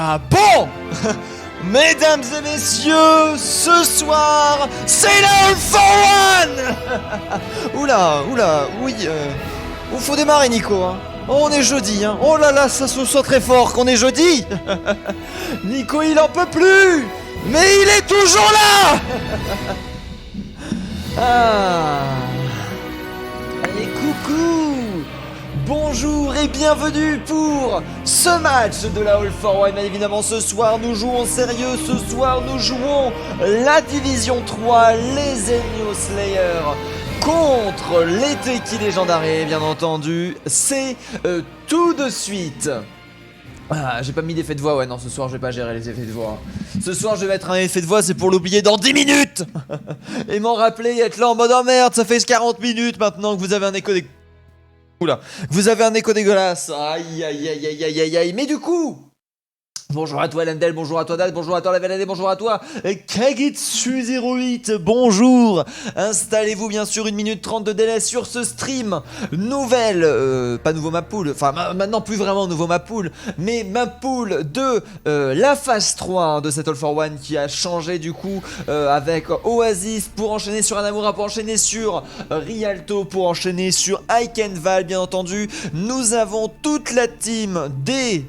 Ah bon. Mesdames et messieurs, ce soir, c'est la All for One. Oula, oui, faut démarrer Nico, hein. Oh, on est jeudi, hein. Oh là là, ça se sent très fort qu'on est jeudi. Nico, il en peut plus. Mais il est toujours là. Ah. Allez, coucou. Bonjour et bienvenue pour ce match de la All for One. Évidemment, ce soir, nous jouons sérieux. Ce soir, nous jouons la Division 3, les Zenio Slayer contre les Teki Légendarés, bien entendu. C'est tout de suite. Ah, j'ai pas mis d'effet de voix, ouais, non, ce soir je vais pas gérer les effets de voix. Ce soir je vais mettre un effet de voix, c'est pour l'oublier dans 10 minutes. Et m'en rappeler et être là en mode oh merde, ça fait 40 minutes maintenant que vous avez un écho des... Oula, vous avez un écho dégueulasse. Aïe. Mais du coup... Bonjour à toi Lendel, bonjour à toi Dad, bonjour à toi Lavalade, bonjour à toi Kagitsu08, bonjour. Installez-vous bien sûr 1 minute 30 de délai sur ce stream. Nouvelle, pas nouveau map pool, enfin maintenant plus vraiment nouveau map pool, mais map pool de la phase 3 hein, de cette All for One qui a changé du coup avec Oasis pour enchaîner sur Anamura, pour enchaîner sur Rialto, pour enchaîner sur Ikenval bien entendu. Nous avons toute la team des...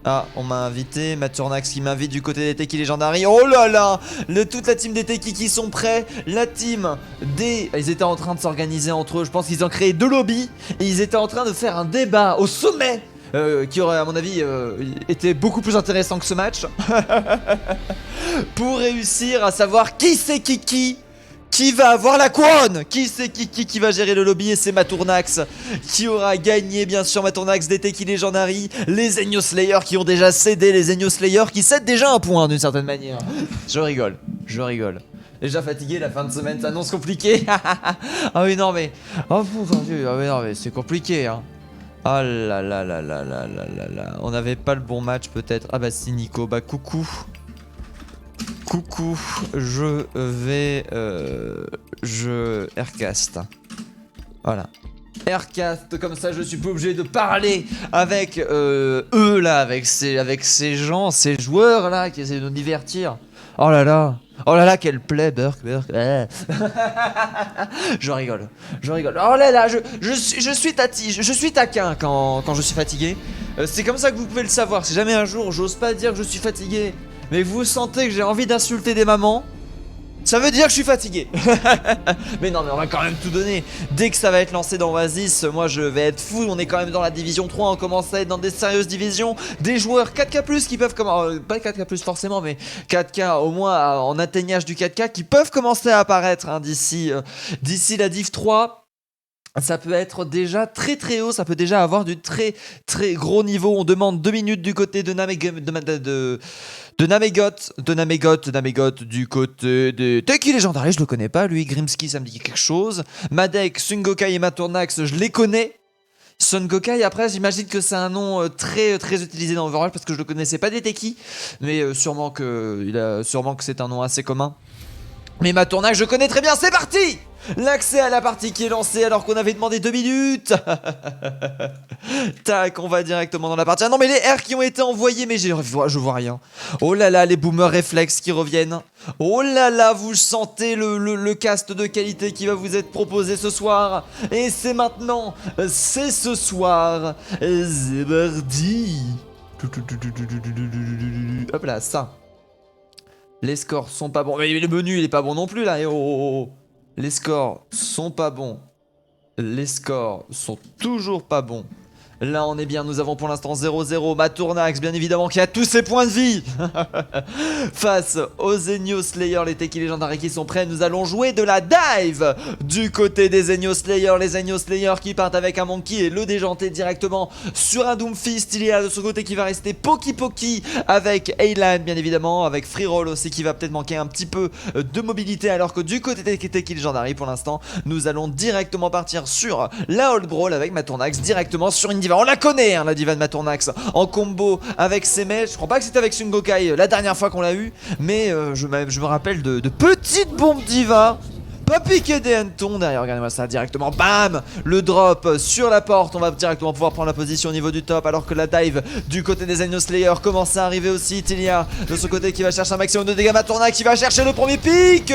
Ah, on m'a invité, Maturnax qui m'invite du côté des Teki Légendaries. Oh là là, toute la team des Teki qui sont prêts. La team des... Ils étaient en train de s'organiser entre eux. Je pense qu'ils ont créé 2 lobbies. Et ils étaient en train de faire un débat au sommet qui aurait à mon avis été beaucoup plus intéressant que ce match. Pour réussir à savoir qui c'est qui va avoir la couronne. Qui c'est qui va gérer le lobby. Et c'est Maturnax qui aura gagné bien sûr. Maturnax des Teki Légendaries. Les Zenio Slayer qui ont déjà cédé. Les Zenio Slayer qui cèdent déjà un point d'une certaine manière. Je rigole. Déjà fatigué, la fin de semaine s'annonce compliqué. Ah oui non mais... Oh putain Dieu, ah oui non mais c'est compliqué hein. Ah là là. On n'avait pas le bon match peut-être. Ah bah si Nico, bah coucou, je vais... je Aircast. Voilà. Aircast, comme ça je suis pas obligé de parler avec eux là, avec ces gens, ces joueurs là qui essaient de nous divertir. Oh là là, quelle plaie, Burk. Je rigole. Oh là là, je suis taquin quand je suis fatigué. C'est comme ça que vous pouvez le savoir. Si jamais un jour j'ose pas dire que je suis fatigué, mais vous sentez que j'ai envie d'insulter des mamans, ça veut dire que je suis fatigué. Mais non mais on va quand même tout donner. Dès que ça va être lancé dans Oasis, moi je vais être fou. On est quand même dans la division 3, on commence à être dans des sérieuses divisions. Des joueurs 4K+, qui peuvent commencer, pas 4K+, forcément, mais 4K au moins en atteignage du 4K, qui peuvent commencer à apparaître hein, d'ici la Div 3. Ça peut être déjà très haut, ça peut déjà avoir du très gros niveau. On demande 2 minutes du côté de Namegot du côté des Teki Légendaires, je le connais pas lui. Grimski ça me dit quelque chose. Madek, Sungokai et Maturnax je les connais. Son Gokai après j'imagine que c'est un nom très utilisé dans Overwatch parce que je le connaissais pas des Teki, mais sûrement que c'est un nom assez commun. Mais Maturnax je connais très bien, c'est parti. L'accès à la partie qui est lancée alors qu'on avait demandé 2 minutes. Tac, on va directement dans la partie. Ah non mais les R qui ont été envoyés, mais je vois rien. Oh là là, les boomers réflexes qui reviennent. Oh là là, vous sentez le cast de qualité qui va vous être proposé ce soir. Et c'est maintenant, c'est ce soir. C'est mardi. Hop là, ça. Les scores sont pas bons. Mais le menu il est pas bon non plus là. Et oh. Les scores sont pas bons. Les scores sont toujours pas bons. Là on est bien, nous avons pour l'instant 0-0. Maturnax bien évidemment qui a tous ses points de vie. Face aux Zenio Slayer, les Teki Légendaires qui sont prêts. Nous allons jouer de la dive du côté des Zenio Slayer. Les Zenio Slayer qui partent avec un Monkey et le déjanté directement sur un Doomfist. Il y a de ce côté qui va rester Poki avec Aylan bien évidemment, avec Freeroll aussi qui va peut-être manquer un petit peu de mobilité, alors que du côté des Teki Légendaires pour l'instant nous allons directement partir sur la Old Brawl avec Maturnax directement sur une diva. On la connaît hein, la diva de Maturnax en combo avec Semel. Je crois pas que c'était avec Sungokai la dernière fois qu'on l'a eu, mais je me rappelle de petites bombes diva pas piquer des hannetons derrière, regardez-moi ça directement, bam, le drop sur la porte, on va directement pouvoir prendre la position au niveau du top alors que la dive du côté des Agneau Slayer commence à arriver aussi. Tilia de son côté qui va chercher un maximum de dégâts, Matorna qui va chercher le premier pic,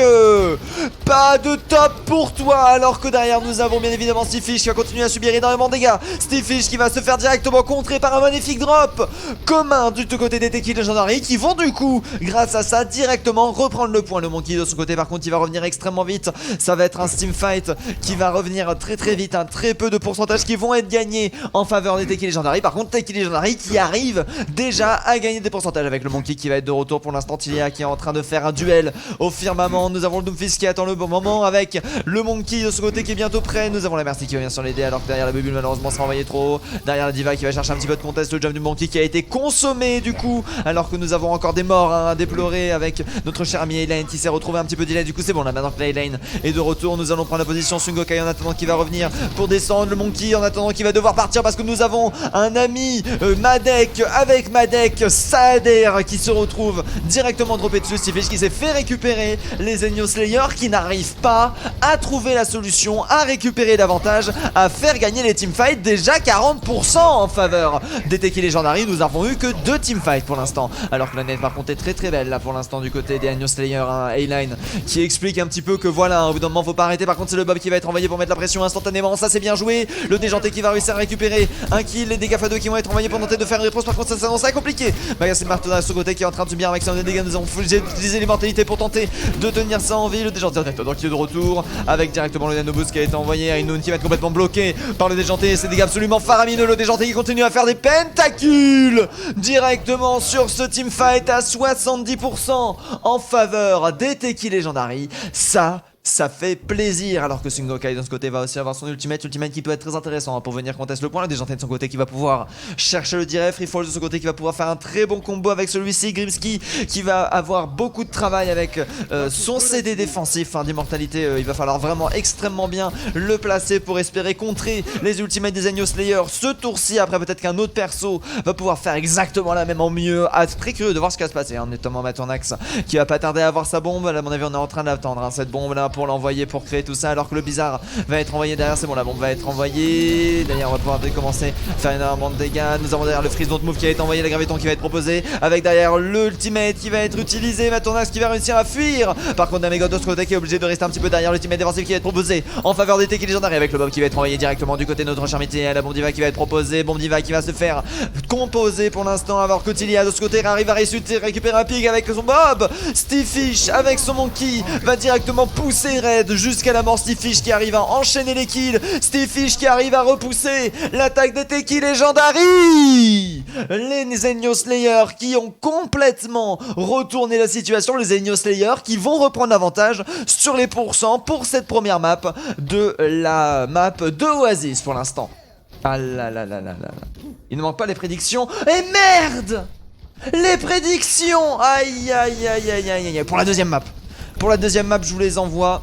pas de top pour toi alors que derrière nous avons bien évidemment Stifish qui va continuer à subir énormément de dégâts. Stifish qui va se faire directement contrer par un magnifique drop commun du côté des Tequila Legendary qui vont du coup grâce à ça directement reprendre le point. Le Monkey de son côté par contre il va revenir extrêmement vite, ça va être un Steam Fight qui va revenir très vite, très peu de pourcentages qui vont être gagnés en faveur des Tequila Legendary. Par contre Tequila Legendary qui arrive déjà à gagner des pourcentages avec le Monkey qui va être de retour pour l'instant. Tilia qui est en train de faire un duel au firmament, nous avons le Doomfist qui attend le bon moment avec le Monkey de ce côté qui est bientôt prêt, nous avons la Mercy qui va bien sur l'aider alors que derrière la Bubule malheureusement sera envoyé trop haut, derrière la Diva qui va chercher un petit peu de contest, le jump du Monkey qui a été consommé du coup alors que nous avons encore des morts à déplorer avec notre cher ami Elaine qui s'est retrouvé un petit peu delay. Du coup c'est bon là maintenant que Elaine est de retour, nous allons prendre la position. Sungokai en attendant qu'il va revenir pour descendre, le Monkey en attendant qu'il va devoir partir parce que nous avons un ami Madek avec Madek Saader qui se retrouve directement droppé dessus. Stifish qui s'est fait récupérer, les Agneau Slayer qui n'arrivent pas à trouver la solution, à récupérer davantage, à faire gagner les teamfights. Déjà 40% en faveur des Tequila Legendary, nous avons eu que 2 teamfights pour l'instant alors que la net par contre est très belle là pour l'instant du côté des Agneau Slayer, A-Line qui explique un petit peu que voilà, au bout d'un moment faut pas arrêter. Par contre c'est le Bob qui va être envoyé pour mettre la pression instantanément, ça c'est bien joué, le déjanté qui va réussir à récupérer un kill, les dégâts x2 qui vont être envoyés pour tenter de faire une réponse. Par contre ça s'annonce très compliqué, c'est Martona de ce côté qui est en train de subir un maximum de dégâts, nous avons utilisé les mentalités pour tenter de tenir ça en vie. Le déjanté donc qui est de retour avec directement le nanoboost qui a été envoyé, Ainoun qui va être complètement bloqué par le déjanté, ces dégâts absolument faramineux, le déjanté qui continue à faire des pentacules directement sur ce teamfight à 70% en faveur des Tequila Legendary. Ça fait plaisir alors que Sungokai de ce côté va aussi avoir son ultimate qui peut être très intéressant pour venir contester le point. Le déjanté de son côté qui va pouvoir chercher le direct, Freefall de son côté qui va pouvoir faire un très bon combo avec celui-ci, Grimsky qui va avoir beaucoup de travail avec son CD défensif d'immortalité, il va falloir vraiment extrêmement bien le placer pour espérer contrer les ultimates des Agneau Slayer ce tour-ci. Après peut-être qu'un autre perso va pouvoir faire exactement la même en mieux, très curieux de voir ce qui va se passer, notamment Matornax qui va pas tarder à avoir sa bombe, à mon avis on est en train d'attendre cette bombe là pour l'envoyer pour créer tout ça alors que le bizarre va être envoyé derrière. C'est bon, la bombe va être envoyée derrière, on va pouvoir commencer à faire énormément de dégâts. Nous avons derrière le freeze don't move qui va être envoyé, la graviton qui va être proposé avec derrière l'ultimate qui va être utilisé, Matornax qui va réussir à fuir. Par contre Damegod de ce côté qui est obligé de rester un petit peu derrière, l'ultimate défensif qui va être proposé en faveur des Tequila Legendary avec le Bob qui va être envoyé directement du côté de notre charmité, la bombe diva qui va être proposée, bombe diva qui va se faire composer pour l'instant alors que Tilia de ce côté arrive à récupérer un pig avec son Bob. Stifish avec son Monkey va directement pousser Red jusqu'à la mort. Stifish qui arrive à enchaîner les kills, Stifish qui arrive à repousser l'attaque des Tequila Legendary. Les Agneau Slayer qui ont complètement retourné la situation, les Agneau Slayer qui vont reprendre l'avantage sur les pourcents pour cette première map de la map de Oasis pour l'instant. Ah là là là là là. Il ne manque pas les prédictions. Et merde, les prédictions. Aïe aïe aïe aïe aïe aïe. Pour la deuxième map. Pour la deuxième map, je vous les envoie.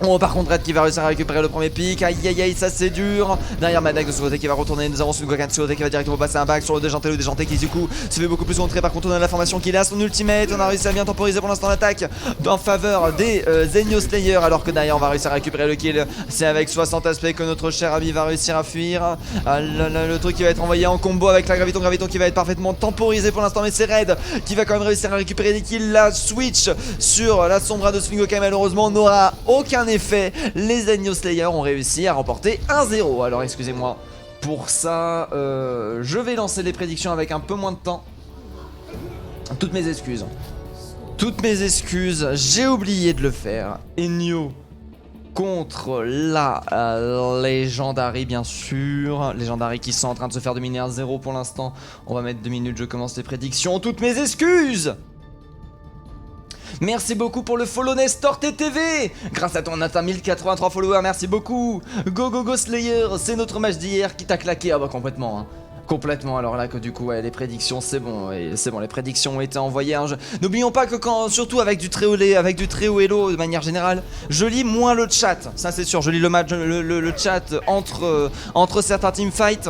Oh, par contre Red qui va réussir à récupérer le premier pic. Aïe aïe aïe, ça c'est dur. Derrière Madek de ce côté qui va retourner. Nous avons Sungokai de ce côté qui va directement passer un back sur le déjanté qui du coup se fait beaucoup plus contrer. Par contre on a la formation qu'il a son ultimate. On a réussi à bien temporiser pour l'instant l'attaque en faveur des Agneau Slayer alors que derrière on va réussir à récupérer le kill. C'est avec 60 aspects que notre cher ami va réussir à fuir. Ah là là, le truc qui va être envoyé en combo avec la graviton qui va être parfaitement temporisé pour l'instant, mais c'est Red qui va quand même réussir à récupérer des kills. La switch sur la sombra de Sungokai malheureusement n'aura aucun effet. Les Agneau Slayer ont réussi à remporter 1-0. Alors excusez-moi pour ça, je vais lancer les prédictions avec un peu moins de temps. Toutes mes excuses. Toutes mes excuses, j'ai oublié de le faire. Enyo contre la Legendary bien sûr. Legendary qui sont en train de se faire dominer 1-0 pour l'instant. On va mettre 2 minutes, je commence les prédictions. Toutes mes excuses. Merci beaucoup pour le follow Nestor TTV. Grâce à toi on a atteint 1083 followers, merci beaucoup. Go go go Slayer, c'est notre match d'hier qui t'a claqué. Ah bah complètement hein. Complètement, alors là que du coup ouais, les prédictions c'est bon, les prédictions ont été envoyées hein. N'oublions pas que quand, surtout avec du très haut elo de manière générale, je lis moins le chat, ça c'est sûr, je lis le match, le chat entre certains teamfights.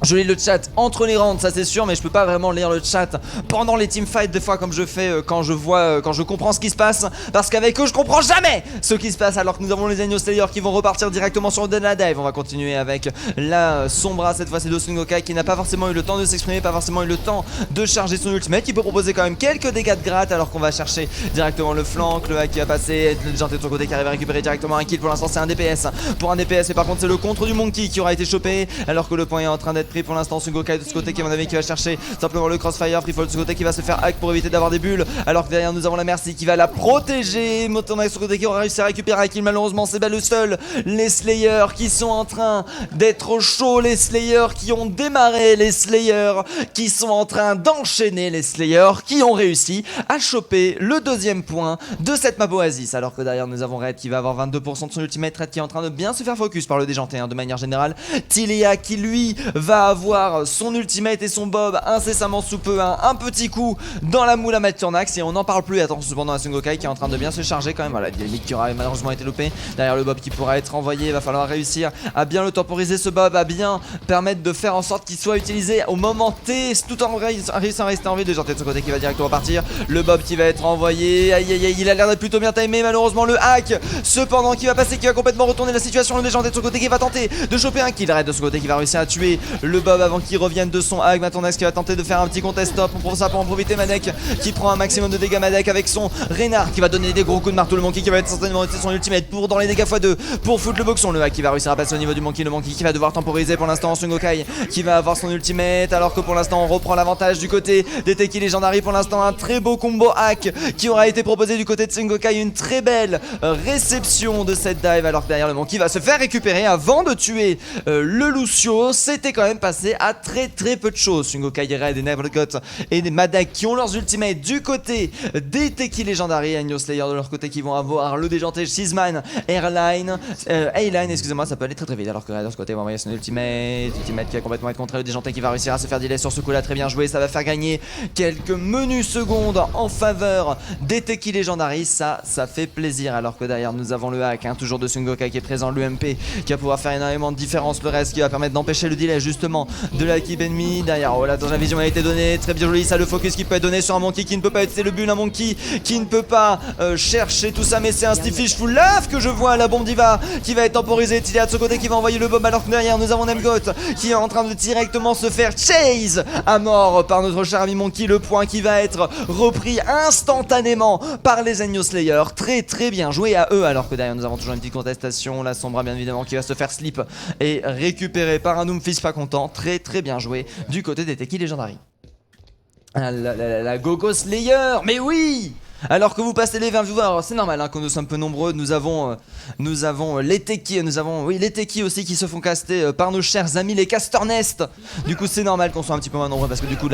Je lis le chat entre les rounds, ça c'est sûr, mais je peux pas vraiment lire le chat pendant les teamfights des fois comme je fais quand je comprends ce qui se passe, parce qu'avec eux je comprends jamais ce qui se passe, alors que nous avons les Agneau Slayer qui vont repartir directement sur la dive. On va continuer avec la Sombra cette fois-ci de Son Gokai qui n'a pas forcément eu le temps de s'exprimer, pas forcément eu le temps de charger son ultimate, qui peut proposer quand même quelques dégâts de gratte alors qu'on va chercher directement le flanc, le hack qui va passer, le gentil de son côté qui arrive à récupérer directement un kill. Pour l'instant c'est un DPS pour un DPS, et par contre c'est le contre du Monkey qui aura été chopé alors que le point est en train d'être pris pour l'instant. Son Gokai de ce côté qui à mon avis qui va chercher simplement le crossfire, Freefall de ce côté qui va se faire hack pour éviter d'avoir des bulles, alors que derrière nous avons la Mercy qui va la protéger. Motonax de ce côté qui aura réussi à récupérer un kill, malheureusement c'est pas le seul. Les Slayers qui sont en train d'être chauds, les Slayers qui ont démarré, les Slayers qui sont en train d'enchaîner, les Slayers qui ont réussi à choper le deuxième point de cette map Oasis, alors que derrière nous avons Red qui va avoir 22% de son ultimate, Red qui est en train de bien se faire focus par le déjanté de manière générale. Tilia qui lui va avoir son ultimate et son bob incessamment sous peu, un petit coup dans la moule à Maturnax, et on n'en parle plus. Attention cependant à Son Gokai qui est en train de bien se charger quand même. Voilà, il y a qui aura malheureusement été loupé. Derrière le bob qui pourra être envoyé, il va falloir réussir à bien le temporiser ce bob, à bien permettre de faire en sorte qu'il soit utilisé au moment T, tout en réussissant à rester en vie. Déjà de ce côté qui va directement partir, le bob qui va être envoyé, aïe aïe aïe, il a l'air d'être plutôt bien timé, malheureusement le hack cependant qui va passer, qui va complètement retourner la situation. Le déjanté de son côté qui va tenter de choper un kill, Red de son côté qui va réussir à tuer le bob avant qu'il revienne de son hack. Maturnax qui va tenter de faire un petit contest stop, pour ça pour en profiter. Madek qui prend un maximum de dégâts, Madek avec son Reynard qui va donner des gros coups de marteau, le Monkey qui va être certainement son ultimate pour dans les dégâts x2 pour foutre le boxon. Le hack qui va réussir à passer au niveau du Monkey, le Monkey qui va devoir temporiser pour l'instant. Son Gokai qui va avoir son ultimate, alors que pour l'instant on reprend l'avantage du côté des Teki Legendary. Pour l'instant un très beau combo hack qui aura été proposé du côté de Son Gokai, une très belle réception de cette dive, alors que derrière le Monkey va se faire récupérer avant de tuer le Lucio. C'était quand même passé à très peu de choses. Son Gokai, Red, des Nevergot et des Madek qui ont leurs ultimates du côté des Teki Legendary. Agneau Slayer de leur côté qui vont avoir le déjanté Seaman, Airline, A-Line, excusez-moi, ça peut aller très vite, alors que Red de ce côté va envoyer son ultimate qui va complètement être contré. Le déjanté qui va réussir à se faire delay sur ce coup là, très bien joué, ça va faire gagner quelques menus secondes en faveur des Teki Legendary. Ça fait plaisir, alors que derrière nous avons le hack, toujours de Son Gokai qui est présent, l'UMP qui va pouvoir faire énormément de différence, le reste qui va permettre d'empêcher le delay justement de l'équipe ennemie. Derrière, oh là, la vision a été donnée, très bien joli, ça, le focus qui peut être donné sur un Monkey qui ne peut pas être, c'est le bulle, un Monkey qui ne peut pas chercher tout ça, mais c'est un Stifish full love que je vois, la bombe diva qui va être temporisée. Tilia de ce côté qui va envoyer le bomb, alors que derrière nous avons Nemgot qui est en train de directement se faire chase à mort par notre cher ami Monkey. Le point qui va être repris instantanément par les Agneau Slayer, très bien joué à eux, alors que derrière nous avons toujours une petite contestation, la Sombra bien évidemment qui va se faire slip et récupérer par un Doomfist pas content. Très bien joué du côté des Teki Legendary. La Gogo Slayer, mais oui! Alors que vous passez les 20 viewers, c'est normal hein, quand nous sommes peu nombreux. Nous avons les Teki, les Teki aussi qui se font caster par nos chers amis les Casternest. Du coup c'est normal qu'on soit un petit peu moins nombreux, parce que du coup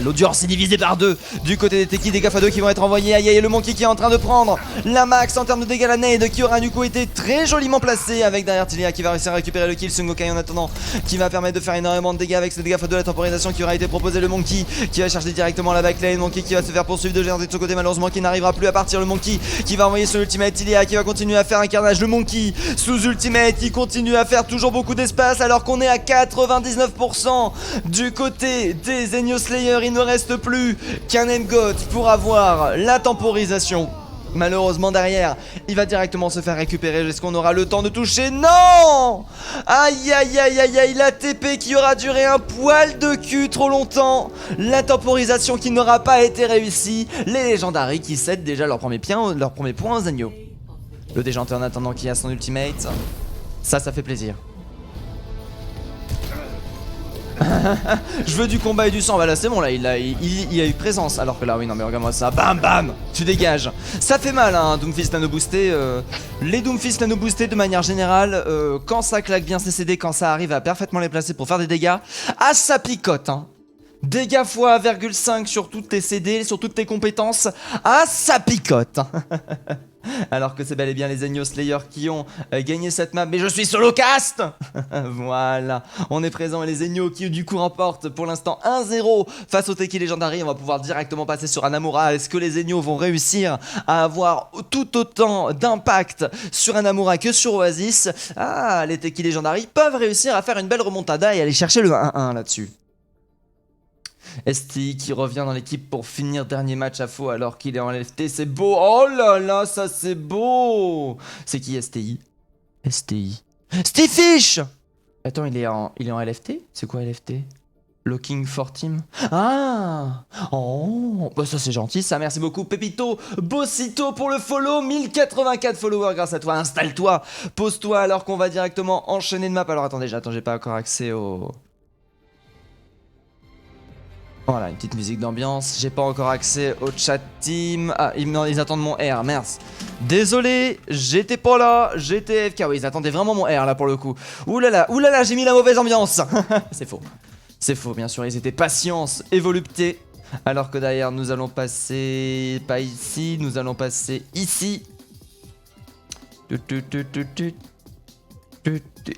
l'audience est divisée par deux. Du côté des Teki, des gaffes à deux qui vont être envoyés. Aïe aïe, le Monkey qui est en train de prendre la max en termes de dégâts, la nade qui aura du coup été très joliment placée, avec derrière Tilia qui va réussir à récupérer le kill. Son Gokai en attendant qui va permettre de faire énormément de dégâts avec ce dégâts de la temporisation qui aura été proposé. Le Monkey qui va chercher directement la backline, Monkey qui va se faire poursuivre de géant de ce côté, malheureusement qui n'arrivera plus à partir. Le Monkey qui va envoyer son ultimate, Tilia qui va continuer à faire un carnage. Le Monkey sous ultimate qui continue à faire toujours beaucoup d'espace, alors qu'on est à 99% du côté des Agneau Slayer. Il ne reste plus qu'un Nemgot pour avoir la temporisation. Malheureusement derrière, il va directement se faire récupérer. Est-ce qu'on aura le temps de toucher? Non! Aïe aïe aïe aïe aïe, la TP qui aura duré un poil de cul trop longtemps. La temporisation qui n'aura pas été réussie. Les Legendary qui cèdent déjà leur premier point aux Agneaux. Le déjanté en attendant qui a son ultimate. Ça fait plaisir. Je veux du combat et du sang. Bah là c'est bon, là il a eu présence. Alors que là oui, non mais regarde-moi ça. Bam bam, tu dégages. Ça fait mal hein, Doomfist nano boosté. Les Doomfist nano boostés de manière générale, quand ça claque bien ses CD, quand ça arrive à parfaitement les placer pour faire des dégâts, ça picote hein. Dégâts x 1,5 sur toutes tes CD, sur toutes tes compétences, ça picote. Alors que c'est bel et bien les Zenyo Slayer qui ont gagné cette map. Mais je suis solo cast. Voilà, on est présent et les Zenyo qui du coup remportent pour l'instant 1-0 face au Teki Legendary. On va pouvoir directement passer sur Hanamura. Est-ce que les Zenyo vont réussir à avoir tout autant d'impact sur Hanamura que sur Oasis? Ah, les Teki Legendary peuvent réussir à faire une belle remontada et aller chercher le 1-1 là-dessus. STI qui revient dans l'équipe pour finir dernier match à faux alors qu'il est en LFT, c'est beau. Oh là là, ça c'est beau. C'est qui STI? STI. Stifish. Attends, il est en LFT? C'est quoi LFT? Looking for team. Ah. Oh, bah ça c'est gentil ça, merci beaucoup Pepito Bossito pour le follow, 1084 followers grâce à toi, installe-toi, pose-toi alors qu'on va directement enchaîner de map. Alors attendez, j'ai pas encore accès au... Voilà, une petite musique d'ambiance. J'ai pas encore accès au chat team. Ah, ils attendent mon R, merci. Désolé, j'étais pas là, j'étais FK. Oui, ils attendaient vraiment mon R là pour le coup. Oulala, j'ai mis la mauvaise ambiance. C'est faux. C'est faux, bien sûr, ils étaient patience et volupté. Alors que derrière, nous allons passer... Pas ici, nous allons passer ici.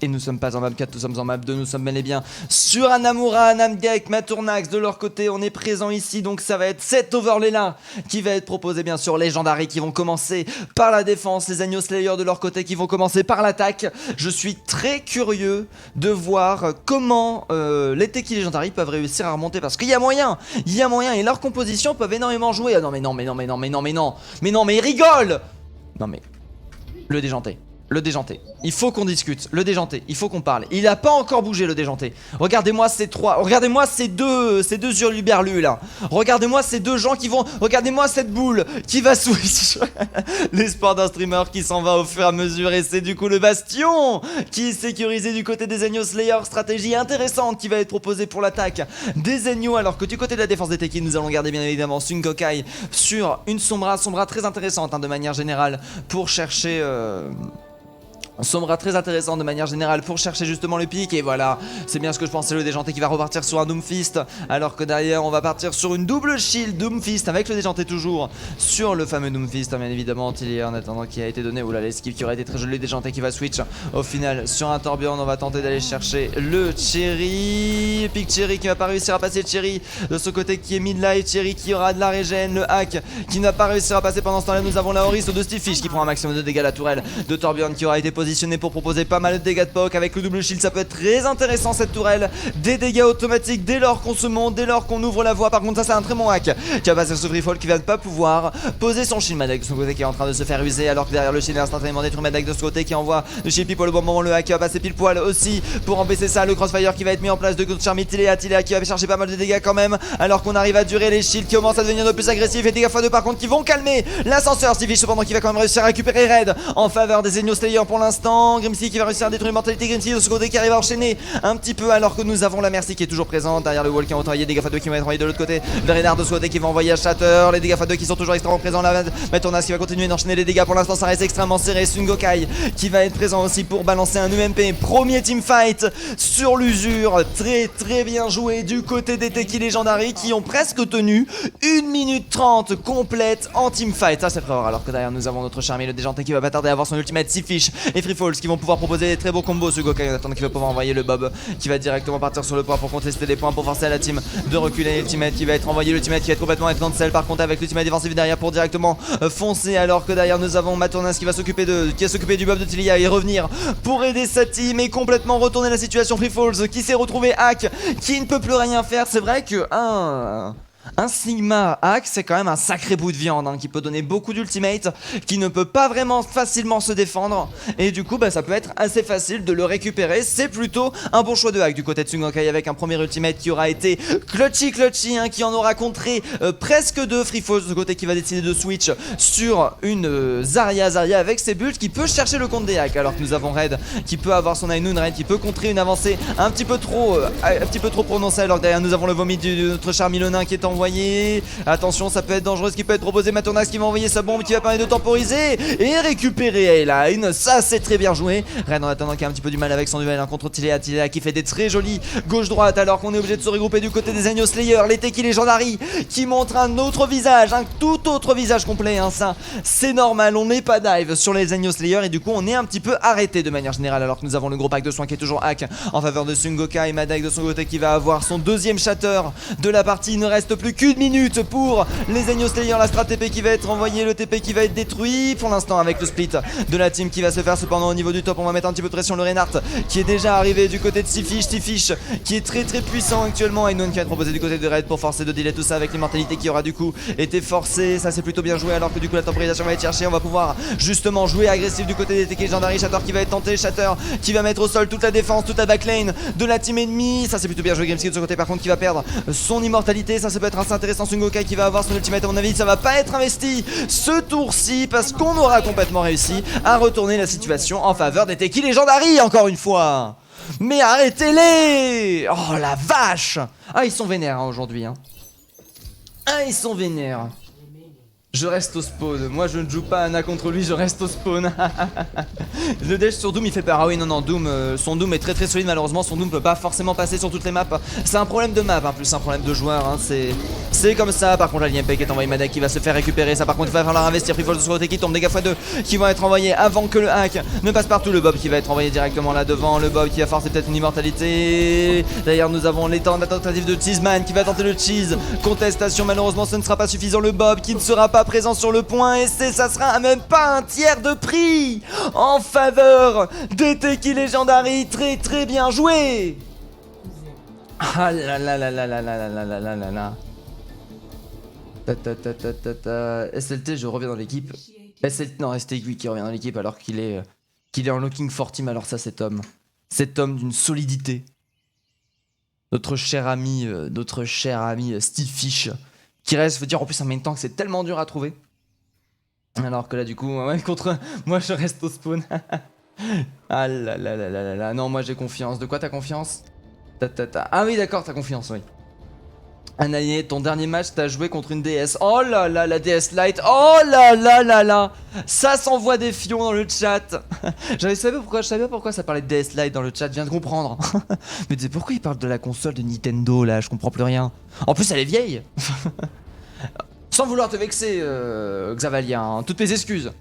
Et nous sommes pas en map 4, nous sommes en map 2, nous sommes bel et bien sur Hanamura, Namgek, Maturnax de leur côté, on est présent ici, donc ça va être cet overlay là qui va être proposé bien sûr, Legendary qui vont commencer par la défense, les Zenyo Slayer de leur côté qui vont commencer par l'attaque. Je suis très curieux de voir comment les Teki Legendary peuvent réussir à remonter parce qu'il y a moyen, et leurs compositions peuvent énormément jouer. Ah non mais ils rigolent. Non mais, le déjanté. Le déjanté, il faut qu'on discute, le déjanté, il faut qu'on parle. Il a pas encore bougé le déjanté. Regardez-moi ces deux hurluberlus là. Regardez-moi ces deux gens qui vont, regardez-moi cette boule qui va switch. L'espoir d'un streamer qui s'en va au fur et à mesure et c'est du coup le bastion qui est sécurisé du côté des Zenyo Slayer. Stratégie intéressante qui va être proposée pour l'attaque des Zenyo alors que du côté de la défense des Teki nous allons garder bien évidemment Sungokai sur une Sombra très intéressante hein, de manière générale pour chercher... Sombra très intéressant de manière générale pour chercher justement le pic. Et voilà, c'est bien ce que je pensais, le déjanté qui va repartir sur un Doomfist. Alors que derrière on va partir sur une double shield Doomfist avec le déjanté toujours sur le fameux Doomfist bien évidemment. Il y a en attendant qui a été donné. Oula, l'esquive qui aurait été très joli, le déjanté qui va switch au final sur un Torbjorn. On va tenter d'aller chercher le Cherry. Pic Cherry qui va pas réussir à passer, Cherry de ce côté qui est mid-life. Cherry qui aura de la régène, le hack qui n'a pas réussi à passer pendant ce temps là. Nous avons la Horis de Stifish qui prend un maximum de dégâts, la tourelle de Torbjorn qui aura été posée pour proposer pas mal de dégâts de poke. Avec le double shield ça peut être très intéressant cette tourelle. Des dégâts automatiques dès lors qu'on se monte, dès lors qu'on ouvre la voie. Par contre ça c'est un très bon hack qui va passer sur Free Fall qui va ne pas pouvoir poser son shield. Madek de son côté qui est en train de se faire user alors que derrière le shield est instantanément détruit. Madek de ce côté qui envoie le shield pile pour le bon moment. Le hack qui va passer pile poil aussi pour empêcher ça. Le crossfire qui va être mis en place de Charmy Tilea qui va chercher pas mal de dégâts quand même alors qu'on arrive à durer. Les shields qui commencent à devenir de plus agressifs et dégâts x2 par contre qui vont calmer l'ascenseur. Stifish cependant qui va quand même réussir à récupérer Red en faveur des Zenyo Slayer pour l'instant. Grimsy qui va réussir à détruire Immortalité. Grimsy de ce côté qui arrive à enchaîner un petit peu alors que nous avons la Mercy qui est toujours présente derrière le wall qui a envoyé des dégâts x2 qui vont être envoyés de l'autre côté. Verenard de ce côté qui va envoyer à Shatter. Les dégâts x2 qui sont toujours extrêmement présents là. Maturnax qui va continuer d'enchaîner les dégâts. Pour l'instant ça reste extrêmement serré. Sungokai qui va être présent aussi pour balancer un UMP. Premier teamfight sur l'usure. Très bien joué du côté des Teki Legendary qui ont presque tenu 1 minute 30 complète en teamfight. Ça c'est très rare alors que derrière nous avons notre charmé le déjanté qui va pas tarder à avoir son ultimate Stifish et Free Falls qui vont pouvoir proposer des très beaux combos. Sungokai en attendant qui va pouvoir envoyer le Bob qui va directement partir sur le point pour contester les points pour forcer à la team de reculer. L'ultimate qui va être envoyé, l'ultimate qui va être complètement être cancel par contre avec l'ultimate défensif derrière pour directement foncer alors que derrière nous avons Maturnax qui va s'occuper du Bob de Tilia et revenir pour aider sa team et complètement retourner la situation. Free Falls qui s'est retrouvé hack qui ne peut plus rien faire. C'est vrai que un Sigma hack c'est quand même un sacré bout de viande hein, qui peut donner beaucoup d'ultimate, qui ne peut pas vraiment facilement se défendre et du coup ça peut être assez facile de le récupérer. C'est plutôt un bon choix de hack du côté de Sungokai avec un premier ultimate qui aura été clutchy hein, qui en aura contré presque deux. Free Falls de ce côté qui va décider de switch sur une Zarya avec ses bulles qui peut chercher le compte des hacks alors que nous avons Red qui peut avoir son Ainun, Red qui peut contrer une avancée un petit peu trop prononcée alors que derrière nous avons le vomi de notre Charmy le nain qui est en envoyé. Attention, ça peut être dangereux, ce qui peut être proposé. Matonax qui va envoyer sa bombe, qui va permettre de temporiser et récupérer A-Line. Ça, c'est très bien joué. Ren en attendant qui a un petit peu du mal avec son duel contre Tilea. Tilea qui fait des très jolis gauche-droite alors qu'on est obligé de se regrouper du côté des Agneau Slayer. Les Teki Legendary qui montrent un autre visage, un tout autre visage complet. Ça, c'est normal. On n'est pas dive sur les Agneau Slayer et du coup, on est un petit peu arrêté de manière générale alors que nous avons le gros pack de soins qui est toujours hack en faveur de Sungoka et Madai de son côté qui va avoir son deuxième shatter de la partie. Il ne reste plus qu'une minute pour les Agneau Slayer. La strat TP qui va être envoyée, le TP qui va être détruit pour l'instant avec le split de la team qui va se faire. Cependant au niveau du top on va mettre un petit peu de pression. Le Reinhardt qui est déjà arrivé du côté de Stifish qui est très puissant actuellement. Inon qui va être proposé du côté de Red pour forcer de delay tout ça avec l'immortalité qui aura du coup été forcée. Ça c'est plutôt bien joué alors que du coup la temporisation va être cherchée. On va pouvoir justement jouer agressif du côté des TK Legendary. Shatter qui va être tenté, Shatter qui va mettre au sol toute la défense, toute la backlane de la team ennemie. Ça c'est plutôt bien joué. Grimsky de ce côté par contre qui va perdre son immortalité. Ça peut être assez intéressant. Sungokai qui va avoir son ultimate. À mon avis ça va pas être investi ce tour-ci parce qu'on aura complètement réussi à retourner la situation en faveur des TK Legendary encore une fois. Mais arrêtez-les! Oh la vache! Ah ils sont vénères aujourd'hui hein. Ah ils sont vénères. Je reste au spawn, moi je ne joue pas Ana contre lui, je reste au spawn. Le dash sur Doom il fait peur. Ah oui non Doom, son Doom est très solide. Malheureusement son Doom peut pas forcément passer sur toutes les maps. C'est un problème de map, plus un problème de joueur hein. C'est comme ça. Par contre la l'IMP qui est envoyé, Madai qui va se faire récupérer. Ça par contre il va falloir investir. Freefall de son côté qui tombe, dégâts x2 qui vont être envoyés avant que le hack ne passe partout. Le Bob qui va être envoyé directement là devant. Le Bob qui va forcer peut-être une immortalité. D'ailleurs nous avons les temps d'attentative de Cheeseman qui va tenter le cheese. Contestation, malheureusement ce ne sera pas suffisant. Le Bob qui ne sera pas présent sur le point et ça sera même pas un tiers de prix en faveur des Teki Legendary. Très bien joué. Ah là là là là là là là là là là là. SLT je reviens dans l'équipe. SLT non STQ qui revient dans l'équipe alors qu'il est en looking for team. Alors ça cet homme d'une solidité. Notre cher ami Steve Fish qui reste, faut dire en plus en même temps que c'est tellement dur à trouver. Alors que là du coup ouais, contre moi je reste au spawn. Ah là là là là là. Non moi j'ai confiance. De quoi t'as confiance? Ah oui d'accord t'as confiance oui. Anaïe, ton dernier match t'as joué contre une DS. Oh là là la DS Lite. Oh là là là là. Ça s'envoie des fions dans le chat. Je savais pas pourquoi ça parlait de DS Lite dans le chat, je viens de comprendre. Mais tu sais pourquoi il parle de la console de Nintendo là, je comprends plus rien. En plus elle est vieille. Sans vouloir te vexer, Xavalia, hein, toutes mes excuses.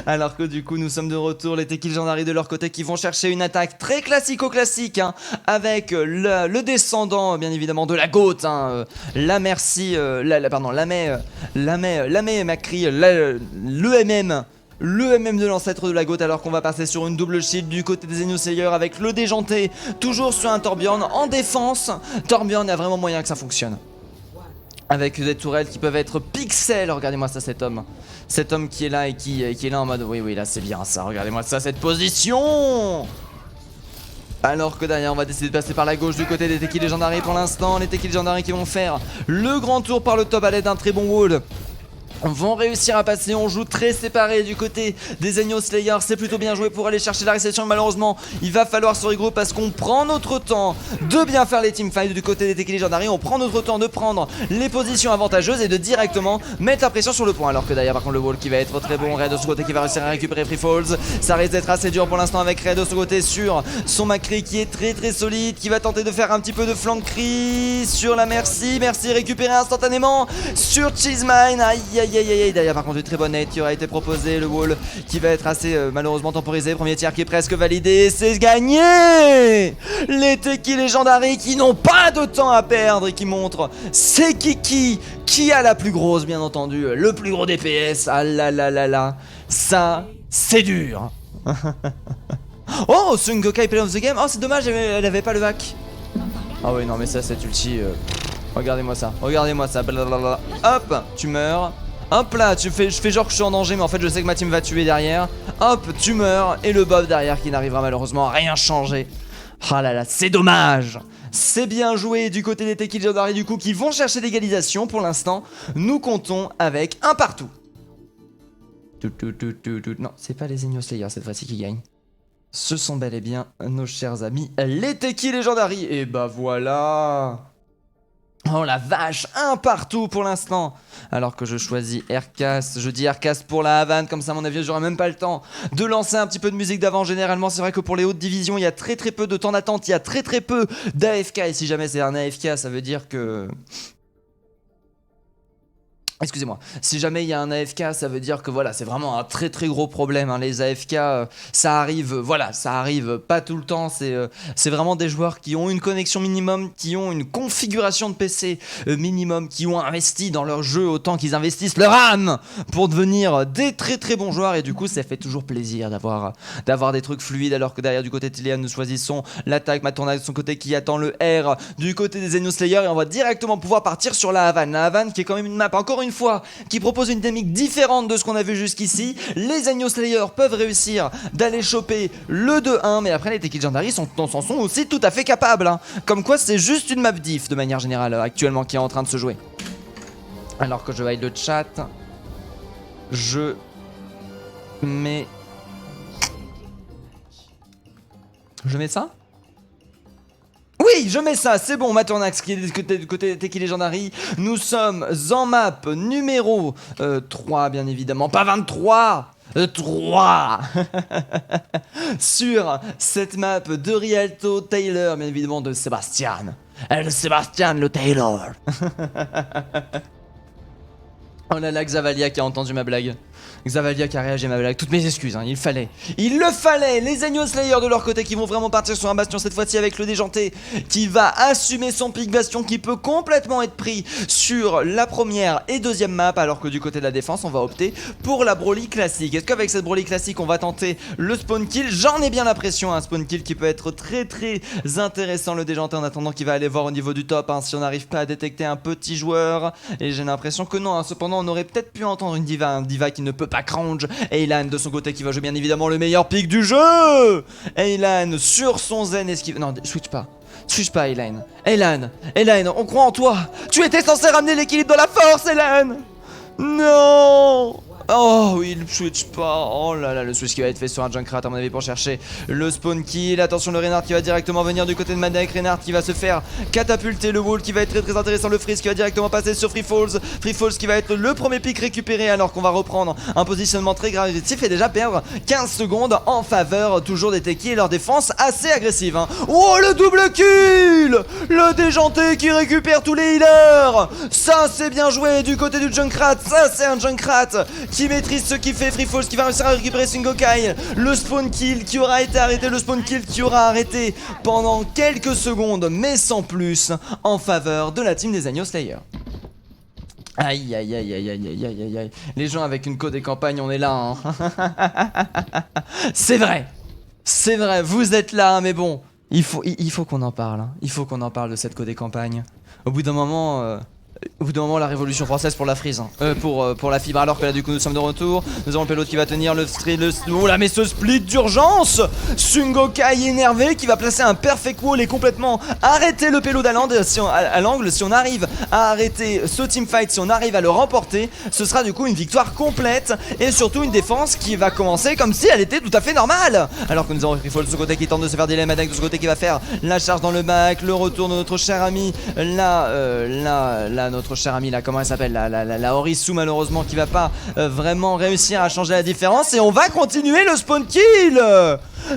Alors que du coup nous sommes de retour, les Teki Legendary de leur côté qui vont chercher une attaque très classique hein, avec le descendant bien évidemment de la GOAT, hein, la Merci, la May Macri, le MM de l'ancêtre de la GOAT alors qu'on va passer sur une double shield du côté des Agneau Slayer avec le déjanté toujours sur un Torbjorn en défense. Torbjorn a vraiment moyen que ça fonctionne. Avec des tourelles qui peuvent être pixels. Regardez-moi ça cet homme. Cet homme qui est là et qui est là en mode oui là c'est bien ça. Regardez-moi ça cette position. Alors que derrière on va décider de passer par la gauche du côté des Teki Legendary pour l'instant. Les Teki Legendary qui vont faire le grand tour par le top à l'aide d'un très bon wall. Vont réussir à passer, on joue très séparé du côté des Agneau Slayer, c'est plutôt bien joué pour aller chercher la réception. Malheureusement il va falloir se regrouper parce qu'on prend notre temps de bien faire les teamfights du côté des Teki Legendary. On prend notre temps de prendre les positions avantageuses et de directement mettre la pression sur le point. Alors que derrière par contre le wall qui va être très bon, Red de ce côté qui va réussir à récupérer Free Falls. Ça risque d'être assez dur pour l'instant avec Red de ce côté sur son Macri qui est très solide, qui va tenter de faire un petit peu de flanquerie sur la Merci récupéré instantanément sur Cheeseman. Aïe. Derrière par contre une très bonne nade qui aura été proposée. Le wall qui va être assez malheureusement temporisé. Premier tir qui est presque validé. C'est gagné. Les Teki Legendary qui n'ont pas de temps à perdre et qui montrent c'est qui a la plus grosse bien entendu. Le plus gros DPS. Ah là là là là. Ça c'est dur. Oh Sungokai play of the game. Oh c'est dommage elle avait pas le vac. Ah oui non mais ça cette ulti regardez-moi ça blablabla. Hop tu meurs. Hop là, je fais genre que je suis en danger mais en fait je sais que ma team va tuer derrière. Hop, tu meurs et le Bob derrière qui n'arrivera malheureusement à rien changer. Ah là là, c'est dommage. C'est bien joué du côté des Teki Legendary du coup qui vont chercher l'égalisation. Pour l'instant, nous comptons avec un partout. Non, c'est pas les Agneau Slayer cette fois-ci qui gagnent. Ce sont bel et bien nos chers amis les Teki Legendary. Et bah voilà. Oh la vache, un partout pour l'instant. Alors que je choisis Aircast, je dis Aircast pour la Havane, comme ça à mon avis j'aurai même pas le temps de lancer un petit peu de musique d'avant. Généralement c'est vrai que pour les hautes divisions il y a très peu de temps d'attente, il y a très peu d'AFK. Et si jamais c'est un AFK ça veut dire que... Excusez-moi, si jamais il y a un AFK, ça veut dire que voilà, c'est vraiment un très gros problème, hein. Les AFK, ça arrive, voilà, ça arrive pas tout le temps, c'est vraiment des joueurs qui ont une connexion minimum, qui ont une configuration de PC minimum, qui ont investi dans leur jeu autant qu'ils investissent leur âme pour devenir des très bons joueurs. Et du coup ça fait toujours plaisir d'avoir des trucs fluides, alors que derrière du côté de Tilean nous choisissons l'attaque, Matornax de son côté qui attend le R du côté des Zenio Slayer, et on va directement pouvoir partir sur la Havane. La Havane qui est quand même une map encore une fois qui propose une dynamique différente de ce qu'on a vu jusqu'ici. Les Zenio Slayer peuvent réussir d'aller choper le 2-1, mais après les Teki Legendary s'en sont aussi tout à fait capables, hein. Comme quoi c'est juste une map diff de manière générale actuellement qui est en train de se jouer. Alors que je hide le chat, je mets ça. Oui, je mets ça, c'est bon, Matornax qui est du côté des Teki Legendary. Nous sommes en map numéro 3, bien évidemment, pas 23 3 sur cette map de Rialto Taylor, bien évidemment de Sébastien. Sébastien le Taylor. Oh là là, Xavalia qui a entendu ma blague. Xavalia qui a réagi à ma blague. Toutes mes excuses, hein, il le fallait. Les Zenio Slayer de leur côté qui vont vraiment partir sur un bastion cette fois-ci avec le déjanté qui va assumer son pic bastion qui peut complètement être pris sur la première et deuxième map, alors que du côté de la défense on va opter pour la Broly classique. Est-ce qu'avec cette Broly classique on va tenter le spawn kill? J'en ai bien l'impression, un spawn kill qui peut être très intéressant. Le déjanté en attendant qui va aller voir au niveau du top, hein, si on n'arrive pas à détecter un petit joueur, et j'ai l'impression que non, hein. Cependant on aurait peut-être pu entendre une diva, un diva qui ne peut pas crange. Eylan de son côté qui va jouer bien évidemment le meilleur pick du jeu. Eylan sur son zen esquive. Non, switch pas Eylan. Eylan, on croit en toi. Tu étais censé ramener l'équilibre de la force, Eylan. Non. Oh oui, il switch pas. Oh là là, le switch qui va être fait sur un Junkrat à mon avis pour chercher le spawn kill. Attention, le Reinhardt qui va directement venir du côté de Madek. Reinhardt qui va se faire catapulter. Le wall qui va être très intéressant. Le freeze qui va directement passer sur Free Falls. Free Falls qui va être le premier pick récupéré, alors qu'on va reprendre un positionnement très gravitatif et déjà perdre 15 secondes en faveur toujours des Teki et leur défense assez agressive, hein. Oh, le double kill. Le déjanté qui récupère tous les healers. Ça c'est bien joué du côté du Junkrat. Ça c'est un Junkrat qui maîtrise ce qu'il fait. Free Falls qui va réussir à récupérer Singokai. Le spawn kill qui aura été arrêté. Le spawn kill qui aura arrêté pendant quelques secondes, mais sans plus, en faveur de la team des Agneaux Slayer. Aïe aïe aïe aïe aïe aïe aïe aïe. Les gens avec une code des campagnes, on est là, hein. C'est vrai, vous êtes là, mais bon, il faut qu'on en parle, hein. Il faut qu'on en parle de cette code des campagnes. Au bout d'un moment, la révolution française pour la frise, hein. Pour la fibre, alors que là du coup nous sommes de retour. Nous avons le pilote qui va tenir oh là, mais ce split d'urgence. Sungokai énervé qui va placer un perfect wall et complètement arrêter le payload à l'angle. Si on arrive à arrêter ce teamfight, si on arrive à le remporter, ce sera du coup une victoire complète et surtout une défense qui va commencer comme si elle était tout à fait normale. Alors que nous avons Free Fall de ce côté qui tente de se faire delay, Madek de ce côté qui va faire la charge dans le bac, le retour de notre cher ami notre cher ami là, comment elle s'appelle, la Orisu malheureusement qui va pas vraiment réussir à changer la différence, et on va continuer le spawn kill.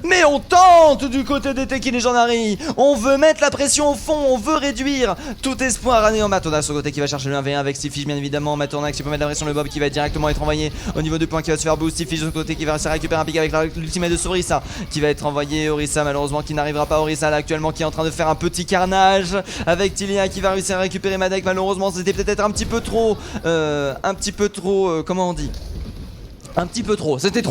Mais on tente du côté des Teki Legendary. On veut mettre la pression au fond, on veut réduire tout espoir à néant. Matornax sur le côté qui va chercher le 1v1 avec Stifish bien évidemment. Matornax qui peut mettre la pression, le Bob qui va directement être envoyé au niveau du point qui va se faire boost. Stifish de ce côté qui va réussir à récupérer un pick avec l'ultimate de Orisa qui va être envoyé. Orisa malheureusement qui n'arrivera pas. Orisa là actuellement qui est en train de faire un petit carnage avec Tilia qui va réussir à récupérer Madek. Malheureusement c'était peut-être un petit peu trop comment on dit, un petit peu trop, c'était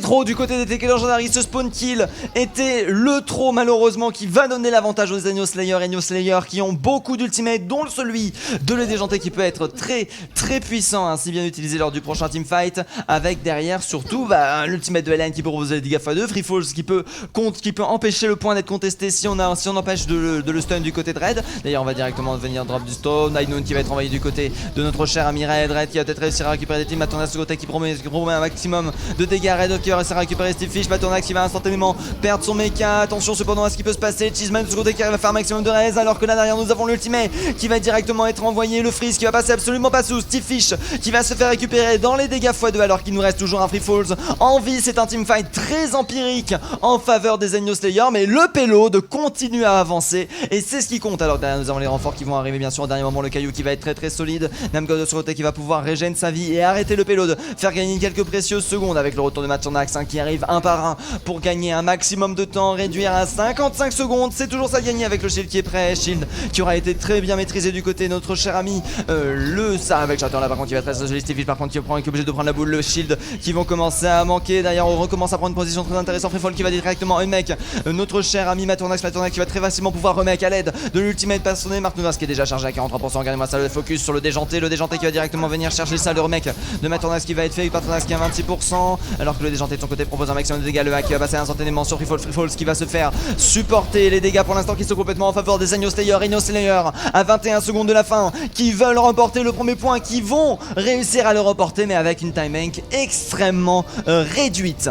trop du côté des Teki Legendary. Ce spawn kill était le trop malheureusement, qui va donner l'avantage aux Agneaux Slayer qui ont beaucoup d'ultimates, dont celui de le déjanté qui peut être très puissant, hein, si bien utilisé lors du prochain teamfight, avec derrière surtout l'ultimate de Hélène qui peut proposer les dégâts x2, Free Falls qui peut empêcher le point d'être contesté si on empêche de le stun du côté de Red. D'ailleurs on va directement venir drop du stone. Nightnoon qui va être envoyé du côté de notre cher ami Red qui va peut-être réussir à récupérer des teams. Maintenant ce côté qui promet un maximum de dégâts. Red qui va réussir à récupérer Steve Fish. Matornax qui va instantanément perdre son mecha. Attention cependant à ce qui peut se passer. Cheeseman de ce côté qui va faire un maximum de raise, alors que là derrière nous avons l'ultimate qui va directement être envoyé. Le freeze qui va passer absolument pas sous. Steve Fish qui va se faire récupérer dans les dégâts x2, alors qu'il nous reste toujours un free falls en vie. C'est un teamfight très empirique en faveur des Enios Slayer, mais le payload continue à avancer et c'est ce qui compte. Alors derrière nous avons les renforts qui vont arriver bien sûr au dernier moment. Le caillou qui va être très solide. Namgod de ce côté qui va pouvoir régénérer sa vie et arrêter le payload, faire gagner quelques précieuses secondes avec le retour de Matornax qui arrive un par un pour gagner un maximum de temps, réduire à 55 secondes. C'est toujours ça de gagner avec le shield qui est prêt. Shield qui aura été très bien maîtrisé du côté de notre cher ami le ça avec Shatter là par contre qui va être très solide. Par contre qui est obligé de prendre la boule. Le shield qui vont commencer à manquer. D'ailleurs on recommence à prendre une position très intéressante. Freefall qui va directement unmake notre cher ami Matornax qui va très facilement pouvoir remake à l'aide de l'ultimate personné. Mark Nouvas qui est déjà chargé à 43%. Regardez-moi ça, le focus sur le déjanté qui va directement venir chercher ça. Le remake de Matornax qui va être fait. Matornax qui a 26%, alors que le déjanté de son côté propose un maximum de dégâts. Le hack qui va passer instantanément sur Freefall qui va se faire supporter les dégâts pour l'instant qui sont complètement en faveur des Enios Slayer. Enios Slayer à 21 secondes de la fin qui veulent remporter le premier point, qui vont réussir à le remporter mais avec une time bank extrêmement réduite.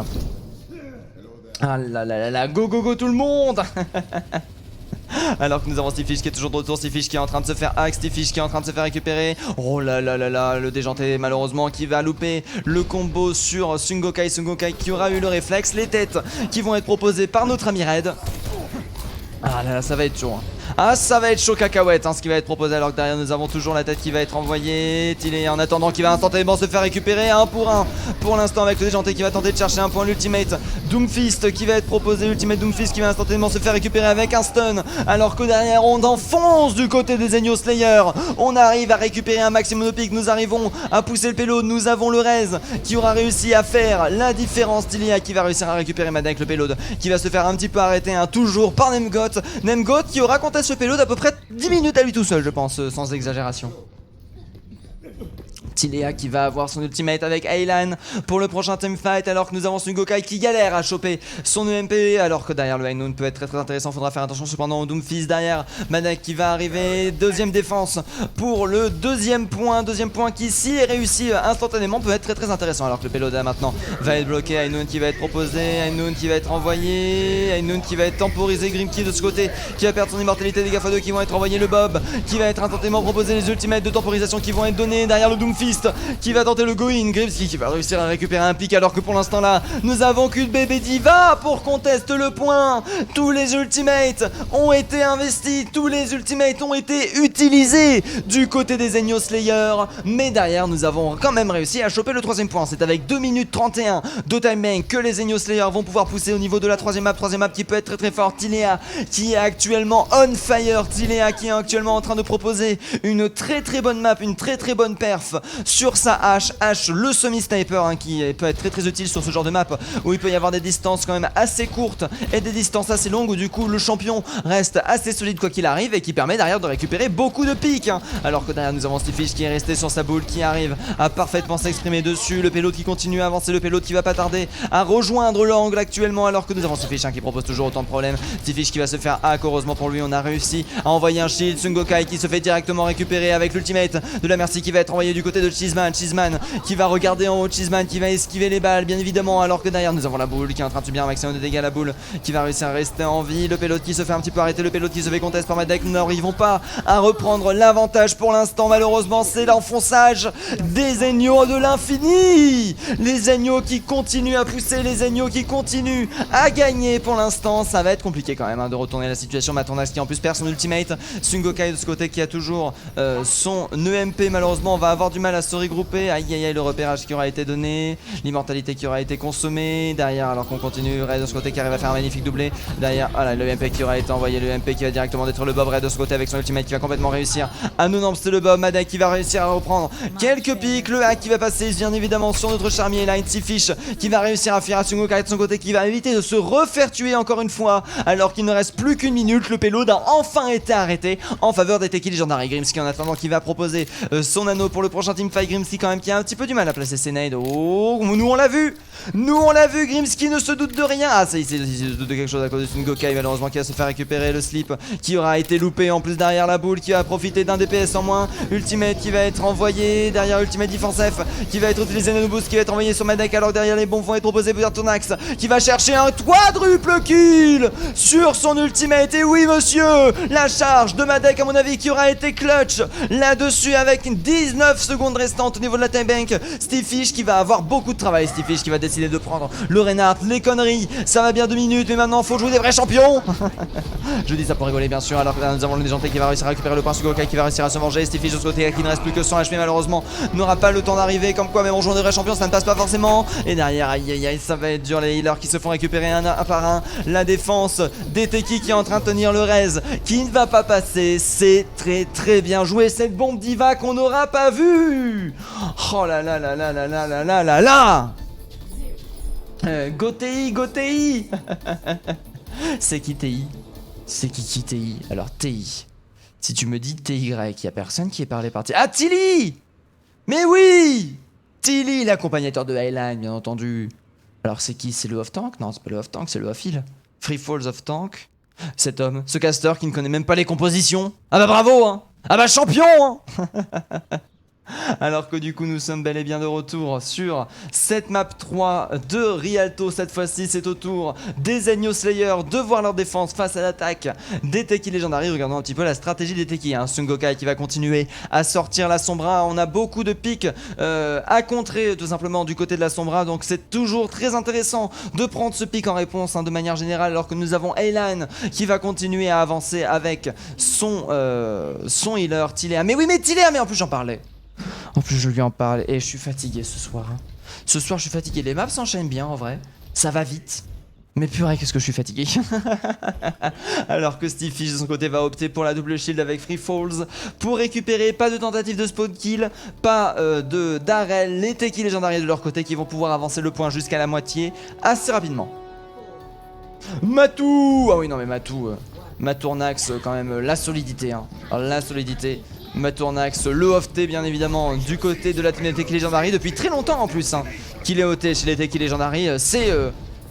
Ah là là là là, go go go tout le monde. Alors que nous avons Steve Fish qui est toujours de retour, Steve Fish qui est en train de se faire hack, Steve Fish qui est en train de se faire récupérer. Oh là là là là, le déjanté malheureusement qui va louper le combo sur Sungokai qui aura eu le réflexe. Les têtes qui vont être proposées par notre ami Red. Ah là là, ça va être chaud. Ah, ça va être chaud cacahuète ce qui va être proposé, alors que derrière nous avons toujours la tête qui va être envoyée. Tillet en attendant qui va instantanément se faire récupérer 1 pour 1 pour l'instant avec le déjanté qui va tenter de chercher un point. L'ultimate Doomfist qui va être proposé, l'ultimate Doomfist qui va instantanément se faire récupérer avec un stun, alors que derrière on enfonce du côté des Enios Slayer. On arrive à récupérer un maximum de pique, nous arrivons à pousser le payload, nous avons le Rez qui aura réussi à faire la différence. Tillet qui va réussir à récupérer Madek, le payload qui va se faire un petit peu arrêter toujours par Nemgoth qui aura contesté ce payload à peu près 10 minutes à lui tout seul, je pense, sans exagération. Tilea qui va avoir son ultimate avec Aylan pour le prochain teamfight, alors que nous avons Sungokai qui galère à choper son EMP, alors que derrière le High Noon peut être très intéressant. Faudra faire attention cependant au Doomfist derrière. Madek qui va arriver, deuxième défense pour le deuxième point qui s'il est réussi instantanément peut être très intéressant, alors que le payload maintenant va être bloqué. High Noon qui va être proposé, High Noon qui va être envoyé, High Noon qui va être temporisé, Grimkey de ce côté qui va perdre son immortalité, des x2 qui vont être envoyés, le Bob qui va être instantanément proposé, les ultimates de temporisation qui vont être donnés derrière le Doomfist qui va tenter le go-in, Grimsky qui va réussir à récupérer un pic, alors que pour l'instant là nous avons qu'une bébé diva pour conteste le point. Tous les ultimates ont été investis, tous les ultimates ont été utilisés du côté des Enios Slayer, mais derrière nous avons quand même réussi à choper le troisième point. C'est avec 2 minutes 31 de time bank que les Enios Slayer vont pouvoir pousser au niveau de la troisième map qui peut être très fort. Tilea qui est actuellement on fire, Tilea qui est actuellement en train de proposer une très bonne map, une très bonne perf sur sa hache, le semi-sniper qui peut être très utile sur ce genre de map où il peut y avoir des distances quand même assez courtes et des distances assez longues, où du coup le champion reste assez solide quoi qu'il arrive et qui permet derrière de récupérer beaucoup de piques, alors que derrière nous avons Steve Fish qui est resté sur sa boule, qui arrive à parfaitement s'exprimer dessus. Le payload qui continue à avancer, le payload qui va pas tarder à rejoindre l'angle actuellement, alors que nous avons Steve Fish qui propose toujours autant de problèmes. Steve Fish qui va se faire hack, heureusement pour lui on a réussi à envoyer un shield. Sungokai qui se fait directement récupérer avec l'ultimate de la Mercy qui va être envoyé du côté de Cheeseman qui va regarder en haut, Cheeseman qui va esquiver les balles bien évidemment, alors que derrière nous avons la boule qui est en train de subir un maximum de dégâts. La boule qui va réussir à rester en vie, le payload qui se fait un petit peu arrêter, le payload qui se fait contest par Madek. Nous n'arrivons pas à reprendre l'avantage pour l'instant, malheureusement. C'est l'enfonçage des Enios de l'infini, les Enios qui continuent à pousser, les Enios qui continuent à gagner. Pour l'instant ça va être compliqué quand même de retourner la situation. Matornax qui en plus perd son ultimate, Sungokai de ce côté qui a toujours son EMP, malheureusement on va avoir du mal à se regrouper. Aïe aïe aïe, le repérage qui aura été donné, l'immortalité qui aura été consommée derrière, alors qu'on continue. Red de ce côté qui arrive à faire un magnifique doublé derrière. Voilà, le MP qui aura été envoyé, le MP qui va directement détruire le Bob. Red de ce côté avec son ultimate qui va complètement réussir à nous c'est le Bob. Madek qui va réussir à reprendre quelques pics, le hack qui va passer bien évidemment sur notre charmier Line. Fish qui va réussir à fuir à Sungokai de son côté, qui va éviter de se refaire tuer encore une fois, alors qu'il ne reste plus qu'une minute. Le payload a enfin été arrêté en faveur des Teki Legendary. Grimsky en attendant qui va proposer son anneau pour le prochain teamfight. Grimsky quand même qui a un petit peu du mal à placer ses nades. Oh, nous on l'a vu. Nous on l'a vu, Grimsky ne se doute de rien. Ah ça il se doute de quelque chose à cause de Sun Gokai malheureusement qui va se faire récupérer le slip qui aura été loupé en plus derrière la boule qui va profiter d'un DPS en moins. Ultimate qui va être envoyé derrière Ultimate Defense F qui va être utilisé Nano Boost qui va être envoyé sur Madek alors que derrière les bombes vont être proposés par Tonax qui va chercher un quadruple kill sur son Ultimate. Et oui monsieur, la charge de Madek à mon avis qui aura été clutch là-dessus avec 19 secondes restantes au niveau de la time bank. Steve Fish qui va avoir beaucoup de travail. Steve Fish qui va décider de prendre le Reinhardt, les conneries, ça va bien 2 minutes mais maintenant faut jouer des vrais champions. Je dis ça pour rigoler bien sûr. Alors là nous avons le déjanté qui va réussir à récupérer le point sur Gokai qui va réussir à se venger. Steve Fish de ce côté qui ne reste plus que 100 HP malheureusement n'aura pas le temps d'arriver comme quoi même en jouant des vrais champions ça ne passe pas forcément. Et derrière aïe aïe aïe ça va être dur, les healers qui se font récupérer un par un. La défense des Teki qui est en train de tenir le raise qui ne va pas passer. C'est très bien joué cette bombe diva qu'on n'aura pas vue. Oh là là là là là là là là là là. Gotei C'est qui TI? C'est qui TI? Alors TI. Si tu me dis TY, y a personne qui est parlé par TI. Ah Tilly. Mais oui Tilly, l'accompagnateur de Highline bien entendu. Alors c'est qui? C'est le off-tank? Non c'est pas le off-tank, c'est le off-heal. Free Falls off-tank. Cet homme, ce caster qui ne connaît même pas les compositions. Ah bah bravo hein. Ah bah champion hein. Alors que du coup nous sommes bel et bien de retour sur cette map 3 de Rialto. Cette fois-ci c'est au tour des Zenyo Slayer de voir leur défense face à l'attaque des Teki Legendary. Regardons un petit peu la stratégie des Teki hein. Sun Gokai qui va continuer à sortir la Sombra. On a beaucoup de pics à contrer tout simplement du côté de la Sombra. Donc c'est toujours très intéressant de prendre ce pic en réponse hein, de manière générale. Alors que nous avons Aylan qui va continuer à avancer avec son healer Tilea. Mais oui mais Tilea, mais en plus j'en parlais. En plus je lui en parle et je suis fatigué ce soir. Ce soir je suis fatigué, les maps s'enchaînent bien en vrai. Ça va vite. Mais purée qu'est-ce que je suis fatigué. Alors que Steve Fish de son côté va opter pour la double shield avec Free Falls pour récupérer pas de tentative de spawn kill, pas de Darrell, les Teki légendariés de leur côté qui vont pouvoir avancer le point jusqu'à la moitié assez rapidement. Matou. Ah oui non mais Matournax quand même la solidité hein. Alors, la solidité. Matournax, le off-T bien évidemment du côté de la team des Teki Legendary depuis très longtemps en plus hein, qu'il est OT chez les Teki Legendary.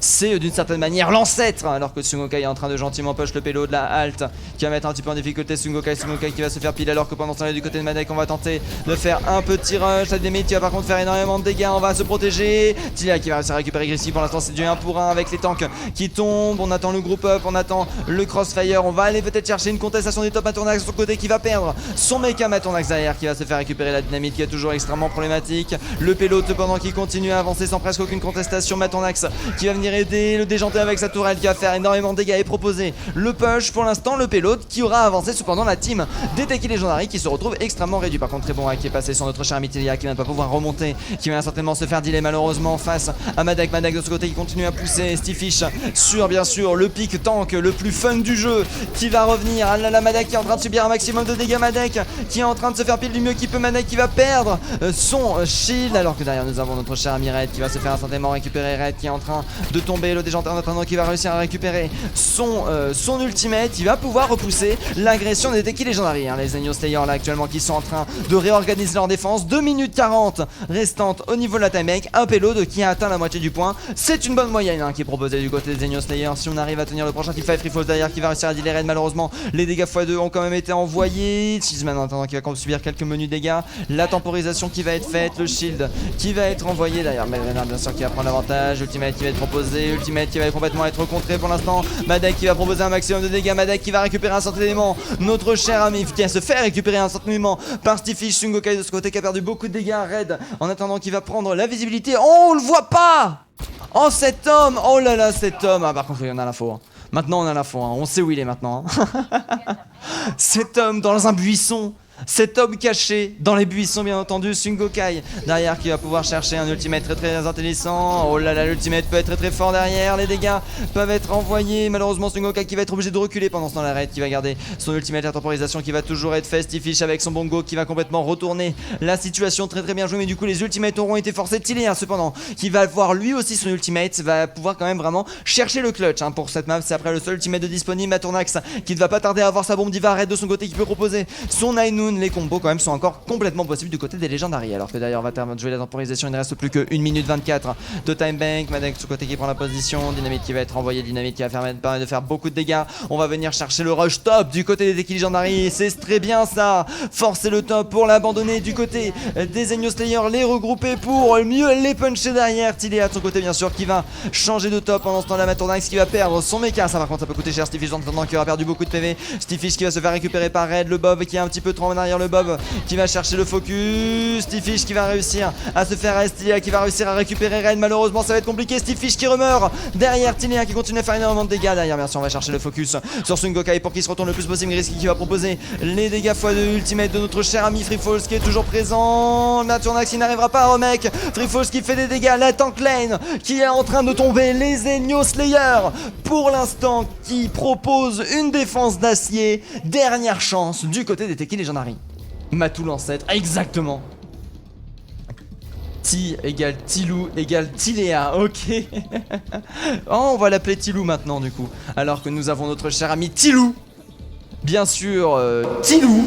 C'est d'une certaine manière l'ancêtre hein, alors que Sun Gokai est en train de gentiment push le pélo de la halte qui va mettre un petit peu en difficulté Sun Gokai qui va se faire pile alors que pendant ce temps du côté de Madek on va tenter de faire un petit rush. La Demit qui va par contre faire énormément de dégâts, on va se protéger. Tilia qui va réussir à récupérer Grissi, pour l'instant c'est du 1 pour 1 avec les tanks qui tombent. On attend le group up, on attend le crossfire, on va aller peut-être chercher une contestation des top. Matournax de son côté qui va perdre son mecha. Matournax derrière qui va se faire récupérer la dynamite qui est toujours extrêmement problématique. Le pélo cependant qui continue à avancer sans presque aucune contestation. Matournax qui va venir aider le déjanté avec sa tourelle qui va faire énormément de dégâts et proposer le push. Pour l'instant le payload qui aura avancé cependant la team des Teki Legendary qui se retrouve extrêmement réduit. Par contre très bon hack qui est passé sur notre cher Mitilia qui va ne pas pouvoir remonter, qui va certainement se faire delay malheureusement face à Madek. Madek de ce côté qui continue à pousser. Steve Fish sur bien sûr le pick tank le plus fun du jeu qui va revenir. Ah là là, Madek qui est en train de subir un maximum de dégâts. Madek qui est en train de se faire pile du mieux qu'il peut. Madek qui va perdre son shield alors que derrière nous avons notre cher ami Red qui va se faire certainement récupérer. Red qui est en train de tomber. Le déjanté en attendant qui va réussir à récupérer son ultimate. Il va pouvoir repousser l'agression des Teki Legendary hein. Les Zenyo Slayer là actuellement qui sont en train de réorganiser leur défense. 2 minutes 40 restantes au niveau de la time bank. Un payload qui a atteint la moitié du point. C'est une bonne moyenne hein, qui est proposée du côté des Zenyo Slayer. Si on arrive à tenir le prochain teamfight, Free Falls derrière qui va réussir à dealer Red. Malheureusement les dégâts x2 ont quand même été envoyés. Cheeseman en attendant qui va subir quelques menus dégâts. La temporisation qui va être faite. Le shield qui va être envoyé derrière. Melrenard bien sûr qui va prendre l'avantage. Ultimate qui va être proposé. Ultimate qui va complètement être contré pour l'instant. Madek qui va proposer un maximum de dégâts. Madek qui va récupérer un certain élément. Notre cher ami qui va se faire récupérer un certain élément par Steve Fish. Sun Gokai de ce côté qui a perdu beaucoup de dégâts. Red en attendant qui va prendre la visibilité. Oh on le voit pas. Oh cet homme. Oh là là cet homme. Ah par contre il y en a l'info hein. Maintenant on a l'info hein. On sait où il est maintenant hein. Cet homme dans un buisson. Cet homme caché dans les buissons bien entendu. Sun Gokai derrière qui va pouvoir chercher un ultimate très intéressant. Oh là là l'ultimate peut être très fort derrière. Les dégâts peuvent être envoyés. Malheureusement Sun Gokai qui va être obligé de reculer pendant ce temps. La Red qui va garder son ultimate. La temporisation qui va toujours être faite. Steve Fish avec son bongo qui va complètement retourner la situation. Très bien joué mais du coup les ultimates auront été forcés. Tiléa cependant qui va voir lui aussi son ultimate. Va pouvoir quand même vraiment chercher le clutch hein, pour cette map. C'est après le seul ultimate de disponible. Matournax qui ne va pas tarder à avoir sa bombe diva. Red de son côté qui peut proposer son Nine Noon Noon, les combos quand même sont encore complètement possibles du côté des Legendary. Alors que d'ailleurs on va terminer de jouer la temporisation, il ne reste plus que 1 minute 24 de time bank. Madec de ce côté qui prend la position, Dynamite qui va être envoyé, Dynamite qui va permettre de faire beaucoup de dégâts. On va venir chercher le rush top du côté des Teki Legendary, c'est très bien ça. Forcer le top pour l'abandonner du côté des Zenyo Slayer, les regrouper pour mieux les puncher derrière. Tilea de son côté bien sûr qui va changer de top pendant ce temps là. Maturnax qui va perdre son mecha, ça par contre ça peut coûter cher. Stifish en attendant qui aura perdu beaucoup de PV. Stifish qui va se faire récupérer par Red, le Bob qui est un petit peu trop en arrière, le Bob qui va chercher le focus. Stifish qui va réussir à se faire rester, Tilea qui va réussir à récupérer Red, malheureusement ça va être compliqué. Stifish qui remeurt derrière, Tilea qui continue à faire énormément de dégâts derrière. Bien sûr on va chercher le focus sur Sungokai pour qu'il se retourne le plus possible. Grisky qui va proposer les dégâts x2 ultimate de notre cher ami Freefalls qui est toujours présent. Maturnax il n'arrivera pas au mec. Freefalls qui fait des dégâts, la tank lane qui est en train de tomber, les Zenyo Slayer pour l'instant qui propose une défense d'acier. Dernière chance du côté des Teki Legendary. Matou l'ancêtre, exactement. Ti égale Tilou égale Tilea, ok. Oh, on va l'appeler Tilou maintenant du coup. Alors que nous avons notre cher ami Tilou. Bien sûr, Tilou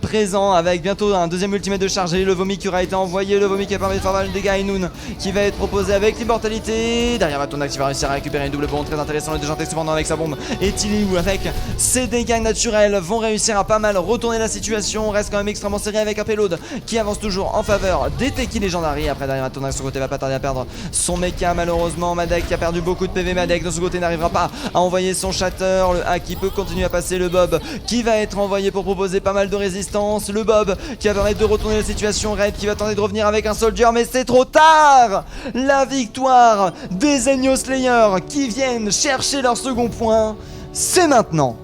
présent avec bientôt un deuxième ultimate de chargé. Le vomi qui aura été envoyé, le vomi qui a permis de faire mal de dégâts. Inoun qui va être proposé avec l'immortalité. Derrière Maturnax qui va réussir à récupérer une double bombe très intéressant. Le déjanté cependant avec sa bombe. Et Tilou avec ses dégâts naturels vont réussir à pas mal retourner la situation. On reste quand même extrêmement serré avec un payload qui avance toujours en faveur des Teki Legendary. Après derrière Maturnax de son côté va pas tarder à perdre son mecha malheureusement. Madec qui a perdu beaucoup de PV. Madec de son côté n'arrivera pas à envoyer son shatter. Le hack qui peut continuer à passer, le Bob qui va être envoyé pour proposer pas mal de résistance, le Bob qui va permettre de retourner la situation. Red qui va tenter de revenir avec un soldier mais c'est trop tard. La victoire des Zenyo Slayer qui viennent chercher leur second point, c'est maintenant.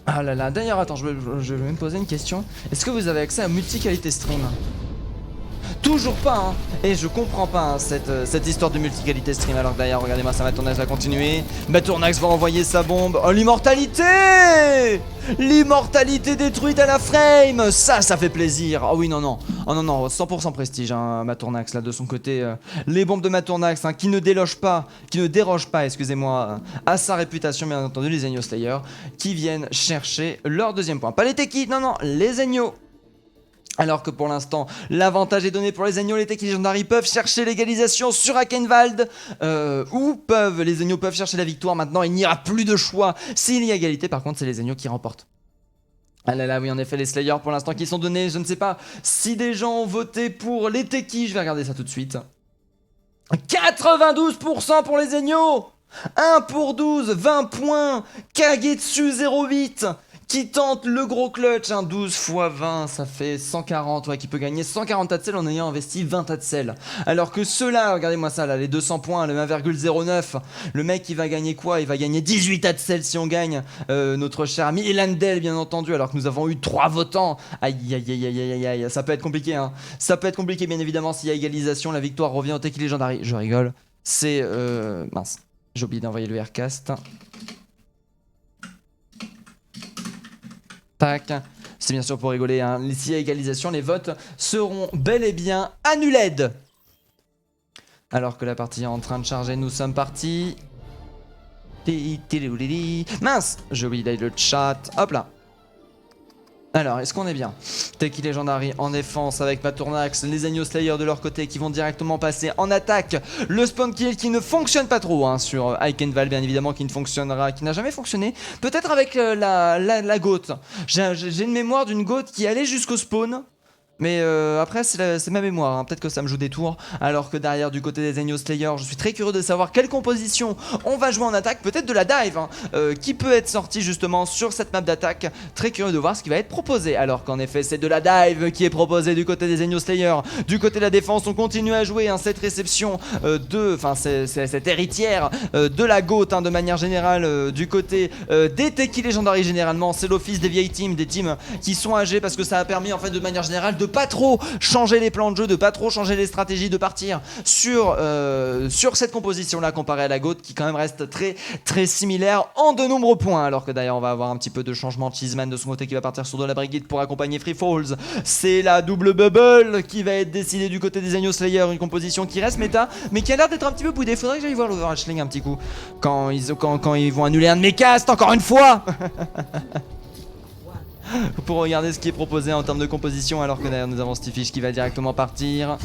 Ah là là, d'ailleurs attends, je vais me poser une question. Est-ce que vous avez accès à multi-qualité stream? Toujours pas hein. Et je comprends pas hein, cette histoire de multi-qualité stream. Alors que d'ailleurs regardez-moi ça, Maturnax va continuer. Maturnax va envoyer sa bombe. Oh l'immortalité. L'immortalité détruite à la frame. Ça fait plaisir. Oh oui non non. Oh non non 100% prestige hein, Maturnax là de son côté. Les bombes de Maturnax hein, qui ne dérogent pas excusez-moi à sa réputation bien entendu. Les Zenyo Slayer qui viennent chercher leur deuxième point. Pas les Teki, non non les Zenyo. Alors que pour l'instant, l'avantage est donné pour les Zenyo. Les Teki Legendary peuvent chercher l'égalisation sur Akenwald. Ou les Zenyo peuvent chercher la victoire. Maintenant, il n'y aura plus de choix. S'il y a égalité, par contre, c'est les Zenyo qui remportent. Ah là là, oui, en effet, les Slayers pour l'instant qui sont donnés. Je ne sais pas si des gens ont voté pour les Teki. Je vais regarder ça tout de suite. 92% pour les Zenyo. 1 pour 12, 20 points. Kagetsu 08. Qui tente le gros clutch, hein, 12 x 20, ça fait 140, ouais, qui peut gagner 140 Tatsel en ayant investi 20 Tatsel. Alors que ceux-là, regardez-moi ça, là, les 200 points, le 1,09, le mec il va gagner quoi? Il va gagner 18 Tatsel si on gagne notre cher ami Elandel, bien entendu, alors que nous avons eu 3 votants. Aïe, aïe, aïe, aïe, aïe, aïe, ça peut être compliqué, hein. Ça peut être compliqué, bien évidemment, s'il y a égalisation, la victoire revient au Teki Legendary. Je rigole, c'est... mince, j'ai oublié d'envoyer le aircast. Tac. C'est bien sûr pour rigoler, hein. S'il y a égalisation, les votes seront bel et bien annulés. Alors que la partie est en train de charger, nous sommes partis. Mince, j'ai oublié d'aller le chat. Hop là. Alors, est-ce qu'on est bien? Teki Legendary en défense avec Maturnax, les Zenyo Slayer de leur côté qui vont directement passer en attaque. Le spawn kill qui ne fonctionne pas trop hein, sur Akenwald bien évidemment, qui ne fonctionnera, qui n'a jamais fonctionné. Peut-être avec la goat. J'ai une mémoire d'une goat qui allait jusqu'au spawn. Mais après c'est ma mémoire, hein. Peut-être que ça me joue des tours. Alors que derrière du côté des Zenyo Slayer, je suis très curieux de savoir quelle composition on va jouer en attaque. Peut-être de la dive hein, qui peut être sortie justement sur cette map d'attaque. Très curieux de voir ce qui va être proposé. Alors qu'en effet c'est de la dive qui est proposée du côté des Zenyo Slayer. Du côté de la défense on continue à jouer hein, cette réception c'est cette héritière de la GOAT hein, de manière générale du côté des Teki Legendary généralement. C'est l'office des vieilles teams, des teams qui sont âgées parce que ça a permis en fait de manière générale de pas trop changer les plans de jeu, de pas trop changer les stratégies, de partir sur cette composition là comparée à la GOAT qui quand même reste très très similaire en de nombreux points, alors que d'ailleurs on va avoir un petit peu de changement. Cheeseman de son côté qui va partir sur de la Brigade pour accompagner Free Falls. C'est la double bubble qui va être décidée du côté des Agneau Slayer, une composition qui reste méta mais qui a l'air d'être un petit peu boudée. Faudrait que j'aille voir l'Overwatchling un petit coup quand ils vont annuler un de mes castes encore une fois. Pour regarder ce qui est proposé en termes de composition, alors que derrière nous avons Stifish qui va directement partir.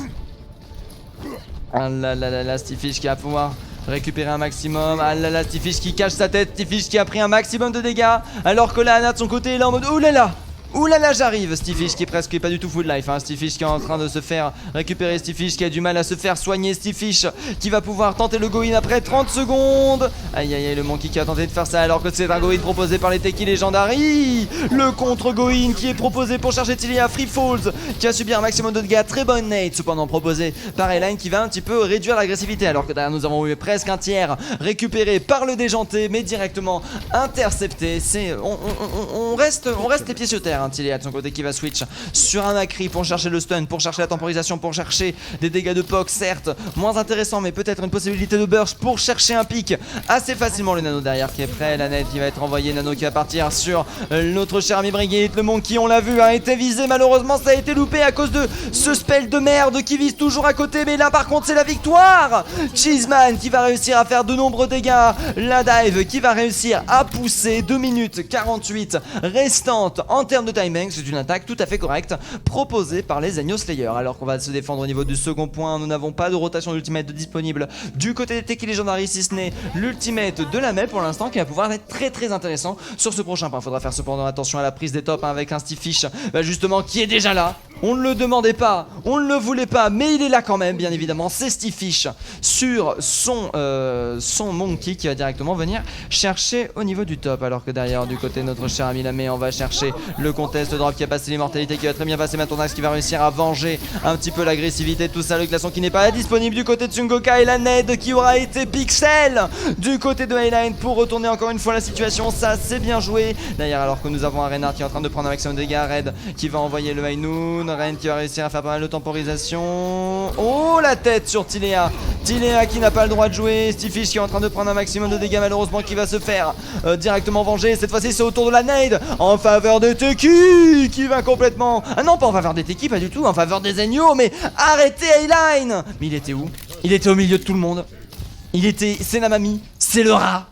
Ah là là là là, Stifish qui va pouvoir récupérer un maximum. Ah là là, Stifish qui cache sa tête. Stifish qui a pris un maximum de dégâts. Alors que la Hana de son côté est là en mode ouh là là. Ouh là là, j'arrive. Stifish qui est presque pas du tout full life, hein. Stifish qui est en train de se faire récupérer. Stifish qui a du mal à se faire soigner. Stifish qui va pouvoir tenter le go-in après 30 secondes. Aïe aïe aïe, le Monkey qui a tenté de faire ça alors que c'est un go-in proposé par les Techie Legendary. Le contre go-in qui est proposé pour charger Tilia. Free Falls qui va subir un maximum de dégâts. Très bonne nade cependant proposé par Eline qui va un petit peu réduire l'agressivité, alors que derrière nous avons eu presque un tiers récupéré par le déjanté mais directement intercepté. On reste les pieds sur terre. Tilia de son côté qui va switch sur un Macri pour chercher le stun, pour chercher la temporisation, pour chercher des dégâts de POC, certes moins intéressant mais peut-être une possibilité de burst pour chercher un pic assez facilement. Le Nano derrière qui est prêt, la net qui va être envoyée, Nano qui va partir sur notre cher ami Brigade. Le Monkey, on l'a vu, a été visé, malheureusement ça a été loupé à cause de ce spell de merde qui vise toujours à côté, mais là par contre c'est la victoire. Cheeseman qui va réussir à faire de nombreux dégâts, la dive qui va réussir à pousser 2 minutes 48 restantes en termes de timing. C'est une attaque tout à fait correcte proposée par les Agneau Slayer. Alors qu'on va se défendre au niveau du second point, nous n'avons pas de rotation d'ultimate disponible du côté des Techie Legendary, si ce n'est l'ultimate de la Mel pour l'instant qui va pouvoir être très très intéressant sur ce prochain point. Faudra faire cependant attention à la prise des tops, hein, avec un Stifish justement qui est déjà là. On ne le demandait pas, on ne le voulait pas, mais il est là quand même, bien évidemment. C'est Stifish sur son Monkey qui va directement venir chercher au niveau du top, alors que derrière du côté de notre cher ami Lamé, on va chercher le contest drop qui a passé l'immortalité, qui va très bien passer. Matondax qui va réussir à venger un petit peu l'agressivité de tout ça. Le glaçon qui n'est pas disponible du côté de Tsungoka et la nade qui aura été pixel du côté de Highline pour retourner encore une fois la situation. Ça c'est bien joué. D'ailleurs, alors que nous avons un Renard qui est en train de prendre un maximum de dégâts, Red qui va envoyer le High Noon, Ren qui va réussir à faire pas mal de temporisation. Oh, la tête sur Tilia qui n'a pas le droit de jouer. Stifish qui est en train de prendre un maximum de dégâts, malheureusement qui va se faire directement venger. Cette fois-ci c'est au tour de la nade en faveur de Techie qui va complètement... Ah non, pas en faveur des Techie, pas du tout, en faveur des Agneaux, mais arrêtez Highline. Mais il était où? Il était au milieu de tout le monde. C'est la mamie, c'est le rat.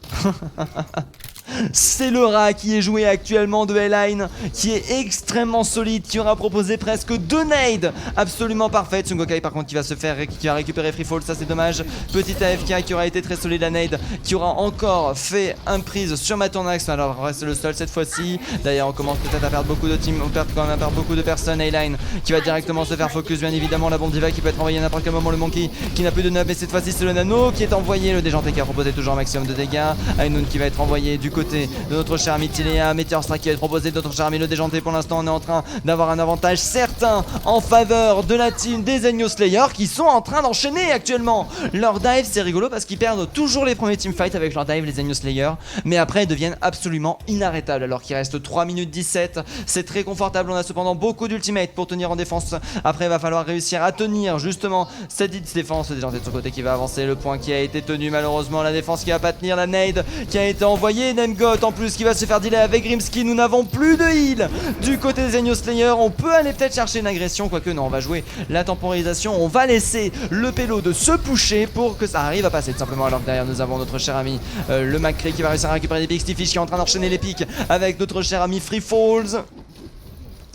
C'est le rat qui est joué actuellement de Highline, qui est extrêmement solide, qui aura proposé presque 2 nades absolument parfaites. Tsungokai par contre qui va récupérer Free Fall, ça c'est dommage. Petit AFK qui aura été très solide, la nade qui aura encore fait une prise sur Matondax. Alors reste le seul cette fois-ci. D'ailleurs on commence peut-être à perdre beaucoup de team, on perd quand même à perdre beaucoup de personnes. Highline qui va directement se faire focus, bien évidemment. La bombe diva qui peut être envoyée à n'importe quel moment. Le Monkey qui n'a plus de nub, et cette fois-ci c'est le Nano qui est envoyé. Le déjanté qui a proposé toujours un maximum de dégâts. Ainun qui va être envoyé du côté de notre cher ami Tilia. Meteor Strike qui va être proposé de notre cher ami le déjanté. Pour l'instant on est en train d'avoir un avantage certain en faveur de la team des Agneau Slayer qui sont en train d'enchaîner actuellement leur dive. C'est rigolo parce qu'ils perdent toujours les premiers teamfights avec leur dive, les Agneau Slayer, mais après ils deviennent absolument inarrêtables alors qu'il reste 3 minutes 17. C'est très confortable, on a cependant beaucoup d'ultimate pour tenir en défense. Après il va falloir réussir à tenir justement cette défense. Le déjanté de son côté qui va avancer, le point qui a été tenu, malheureusement la défense qui va pas tenir, la nade qui a été envoyée, Nemgot en plus qui va se faire dealer avec Grimsky. Nous n'avons plus de heal du côté des Agneau Slayer. On peut aller peut-être chercher une agression, quoique non, on va jouer la temporisation. On va laisser le pélo de se pusher pour que ça arrive à passer tout simplement. Alors que derrière nous avons notre cher ami le Macré qui va réussir à récupérer des pics. Stifish qui est en train d'enchaîner les pics avec notre cher ami Free Falls.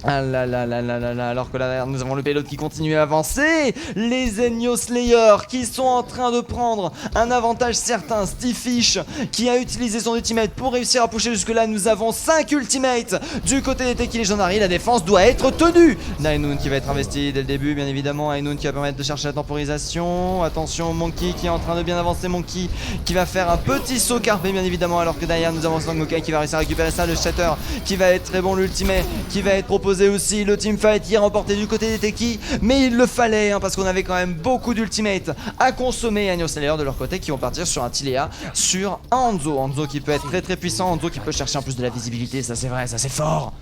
Ah là là là là là là, alors que là nous avons le payload qui continue à avancer. Les Agneau Slayer qui sont en train de prendre un avantage certain. Stifish qui a utilisé son ultimate pour réussir à pusher jusque là. Nous avons 5 ultimates du côté des Techie Legendary. La défense doit être tenue. Ainun qui va être investi dès le début, bien évidemment. Ainun qui va permettre de chercher la temporisation. Attention Monkey qui est en train de bien avancer. Monkey qui va faire un petit saut carpé, bien évidemment, alors que derrière nous avons Sangokai qui va réussir à récupérer ça. Le Shatter qui va être très bon. L'ultimate qui va être proposé aussi. Le teamfight qui est remporté du côté des Techie, mais il le fallait, hein, parce qu'on avait quand même beaucoup d'ultimate à consommer. Agneau Slayer de leur côté qui vont partir sur un Tilia, sur un Hanzo. Hanzo qui peut être très très puissant, Hanzo qui peut chercher en plus de la visibilité, ça c'est vrai, ça c'est fort.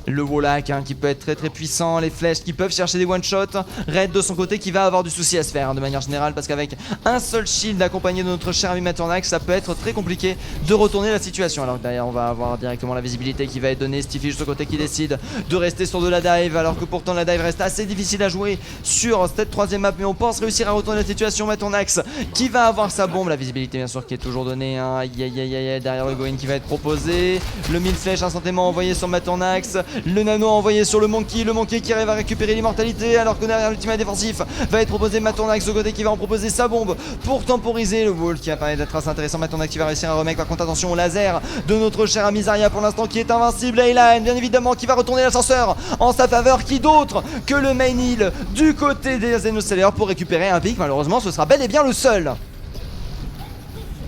Le Wallach qui peut être très puissant, les flèches qui peuvent chercher des one-shots. Red de son côté qui va avoir du souci à se faire de manière générale, parce qu'avec un seul shield accompagné de notre cher ami Matornax, ça peut être très compliqué de retourner la situation. Alors que derrière on va avoir directement la visibilité qui va être donnée. Stiffy de son côté qui décide de rester sur de la dive, alors que pourtant la dive reste assez difficile à jouer sur cette troisième map, mais on pense réussir à retourner la situation. Matornax qui va avoir sa bombe, la visibilité bien sûr qui est toujours donnée, hein. Derrière le Goin qui va être proposé, le 1000 flèches instantanément envoyé sur Matornax, le nano envoyé sur le Monkey qui arrive à récupérer l'immortalité, alors que derrière l'ultimate défensif va être proposé Matornax de côté qui va en proposer sa bombe pour temporiser le wall qui va permettre d'être assez intéressant. Matornax qui va réussir à remettre, par contre attention au laser de notre cher ami Zarya pour l'instant qui est invincible. Aylan bien évidemment qui va retourner l'ascenseur en sa faveur, qui d'autre que le main heal du côté des Xenosailors pour récupérer un pic. Malheureusement ce sera bel et bien le seul.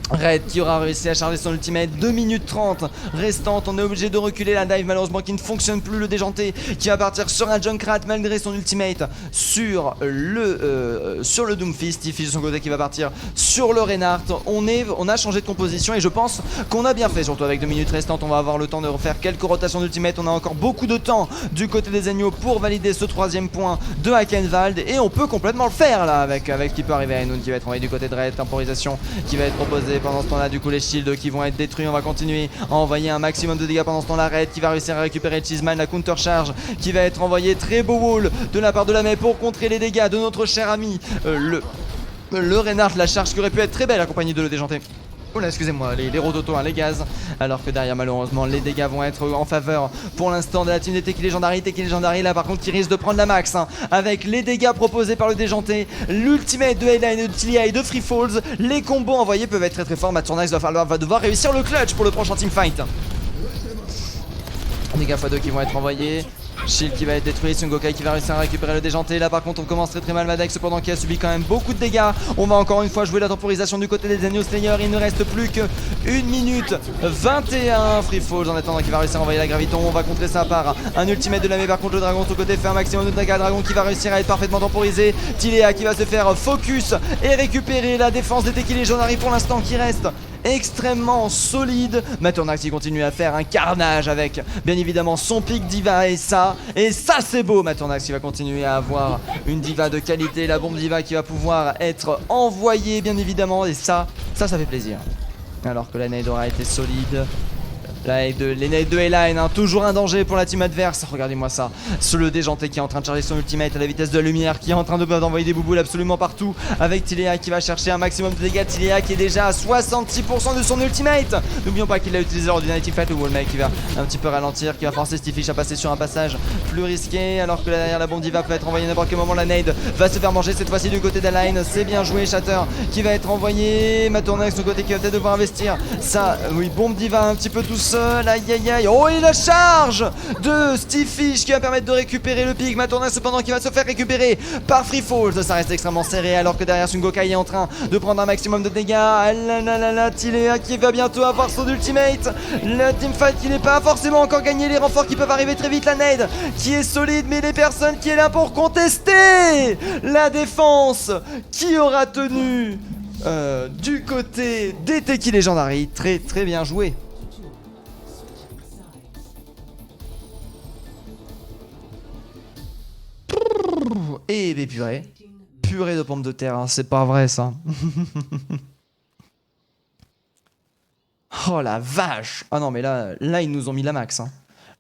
Red qui aura réussi à charger son ultimate, 2 minutes 30 restantes, on est obligé de reculer, la dive malheureusement qui ne fonctionne plus, le déjanté qui va partir sur un Junkrat malgré son ultimate sur le Doomfist. Stiffy de son côté qui va partir sur le Reinhardt. On a changé de composition et je pense qu'on a bien fait, surtout avec 2 minutes restantes. On va avoir le temps de refaire quelques rotations d'ultimate, on a encore beaucoup de temps du côté des agneaux pour valider ce troisième point de Hakenwald et on peut complètement le faire là avec ce qui peut arriver à Enoun qui va être envoyé du côté de Red, temporisation qui va être proposée. Pendant ce temps là du coup les shields qui vont être détruits, on va continuer à envoyer un maximum de dégâts pendant ce temps là. Red qui va réussir à récupérer Cheeseman, la counter charge qui va être envoyée, très beau wall de la part de la Mei pour contrer les dégâts de notre cher ami le Reinhardt, la charge qui aurait pu être très belle accompagnée de le déjanté. Oh là, excusez-moi, les rototos, hein, les gaz. Alors que derrière, malheureusement, les dégâts vont être en faveur pour l'instant de la team des Teki Legendary. Teki Legendary, là, par contre, qui risque de prendre la max, hein, avec les dégâts proposés par le déjanté, l'ultimate de Ayla et de Tilia et de Free Falls. Les combos envoyés peuvent être très forts. Matornax va devoir réussir le clutch pour le prochain teamfight. Dégâts x2 qui vont être envoyés. Shield qui va être détruit, Sungokai qui va réussir à récupérer le déjanté. Là par contre on commence très mal, Maddox cependant qui a subi quand même beaucoup de dégâts. On va encore une fois jouer la temporisation du côté des Xenoslayer. Il ne reste plus que 1 minute 21. Free Falls en attendant qui va réussir à envoyer la graviton. On va contrer ça par un ultimate de la Mei. Par contre le dragon de son côté fait un maximum de dégâts. Dragon qui va réussir à être parfaitement temporisé. Tilea qui va se faire focus et récupérer la défense des Teki Legendary pour l'instant qui reste extrêmement solide. Matornax qui continue à faire un carnage avec bien évidemment son pic diva et ça c'est beau. Matornax qui va continuer à avoir une diva de qualité, la bombe diva qui va pouvoir être envoyée bien évidemment et ça fait plaisir. Alors que la nade aura été solide. Les nades de Ayla, hein, toujours un danger pour la team adverse. Regardez-moi ça. Le déjanté qui est en train de charger son ultimate à la vitesse de la lumière, qui est en train d'envoyer des bouboules absolument partout. Avec Tilea qui va chercher un maximum de dégâts. Tilea qui est déjà à 66% de son ultimate. N'oublions pas qu'il l'a utilisé lors du Night Fight. Le Wallmake qui va un petit peu ralentir, qui va forcer Stiffy à passer sur un passage plus risqué. Alors que là derrière la bombe diva peut être envoyée à n'importe quel moment. La nade va se faire manger cette fois-ci du côté d'Align. C'est bien joué. Shatter qui va être envoyé. Matornax de côté qui va peut-être devoir investir. Ça, oui, bombe diva un petit peu tout seul. Aïe. Oh, et la charge de Stiffy qui va permettre de récupérer le pic. Matornax cependant qui va se faire récupérer par Free Falls. Ça reste extrêmement serré alors que derrière Sungokai est en train de prendre un maximum de dégâts. Tilea qui va bientôt avoir son ultimate. La teamfight qui n'est pas forcément encore gagnée. Les renforts qui peuvent arriver très vite. La nade qui est solide, mais les personnes qui est là pour contester la défense qui aura tenu du côté des Teki Legendary. Très bien joué. Et purée de pommes de terre, hein, c'est pas vrai ça. Oh la vache. Ah non mais là ils nous ont mis la max, hein.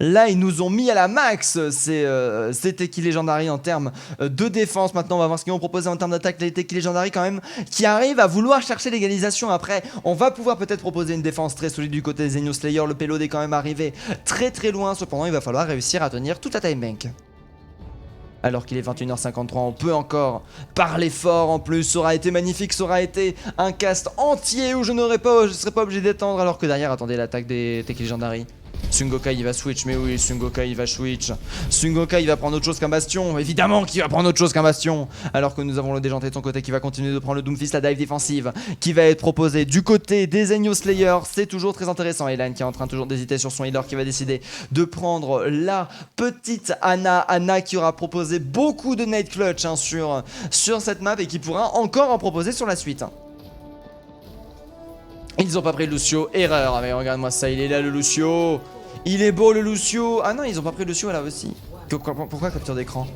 Là ils nous ont mis à la max. C'est Teki Legendary en termes de défense. Maintenant on va voir ce qu'ils vont proposer en termes d'attaque. Les Teki Legendary quand même qui arrivent à vouloir chercher l'égalisation. Après on va pouvoir peut-être proposer une défense très solide du côté des Xenoslayer. Le payload est quand même arrivé très loin. Cependant il va falloir réussir à tenir toute la time bank. Alors qu'il est 21h53, on peut encore parler fort en plus. Ça aura été magnifique, ça aura été un cast entier où je serais pas obligé d'attendre. Alors que derrière, attendez, l'attaque des Teki Legendary. Sungokai il va switch, mais oui, Sungokai il va switch. Sungokai il va prendre autre chose qu'un bastion. Évidemment qu'il va prendre autre chose qu'un bastion. Alors que nous avons le déjanté de son côté qui va continuer de prendre le Doomfist, la dive défensive qui va être proposée du côté des Xenoslayer. C'est toujours très intéressant. Elan qui est en train toujours d'hésiter sur son healer qui va décider de prendre la petite Ana. Ana qui aura proposé beaucoup de nade clutch, hein, sur cette map et qui pourra encore en proposer sur la suite. Ils ont pas pris le Lucio, erreur, mais regarde-moi ça, il est là le Lucio. Il est beau le Lucio. Ah non, ils ont pas pris le Lucio là aussi. Pourquoi capture d'écran?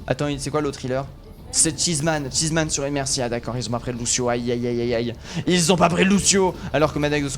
Attends, c'est quoi l'autre healer? C'est Cheeseman sur Emercia, d'accord, ils ont pas pris le Lucio, aïe aïe aïe aïe aïe. Ils ont pas pris le Lucio. Alors que Madec de ce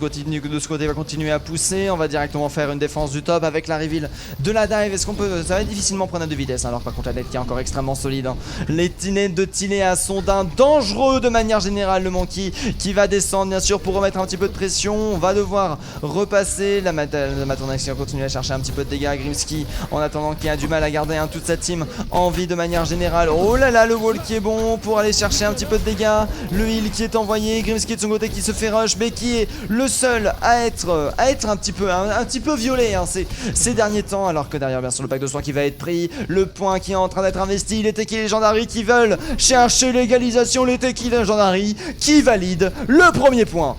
côté va continuer à pousser. On va directement faire une défense du top avec la reveal de la dive. Est-ce qu'on peut... Ça va être difficilement prendre de vitesse, hein. Alors par contre la net qui est encore extrêmement solide, hein. Les tinettes de Tilea sont d'un dangereux de manière générale. Le Monkey qui va descendre bien sûr pour remettre un petit peu de pression. On va devoir repasser. La Matronax qui va continuer à chercher un petit peu de dégâts. Grimsky en attendant qui a du mal à garder, hein, toute sa team en vie de manière générale. Oh là là, le wall qui est bon pour aller chercher un petit peu de dégâts. Le heal qui est envoyé. Grimsky de son côté qui se fait rush, mais qui est le seul à être un petit peu violé, hein, ces derniers temps. Alors que derrière bien sûr le pack de soins qui va être pris. Le point qui est en train d'être investi. Les Teki Legendary qui veulent chercher l'égalisation. Les Teki Legendary qui valident le premier point.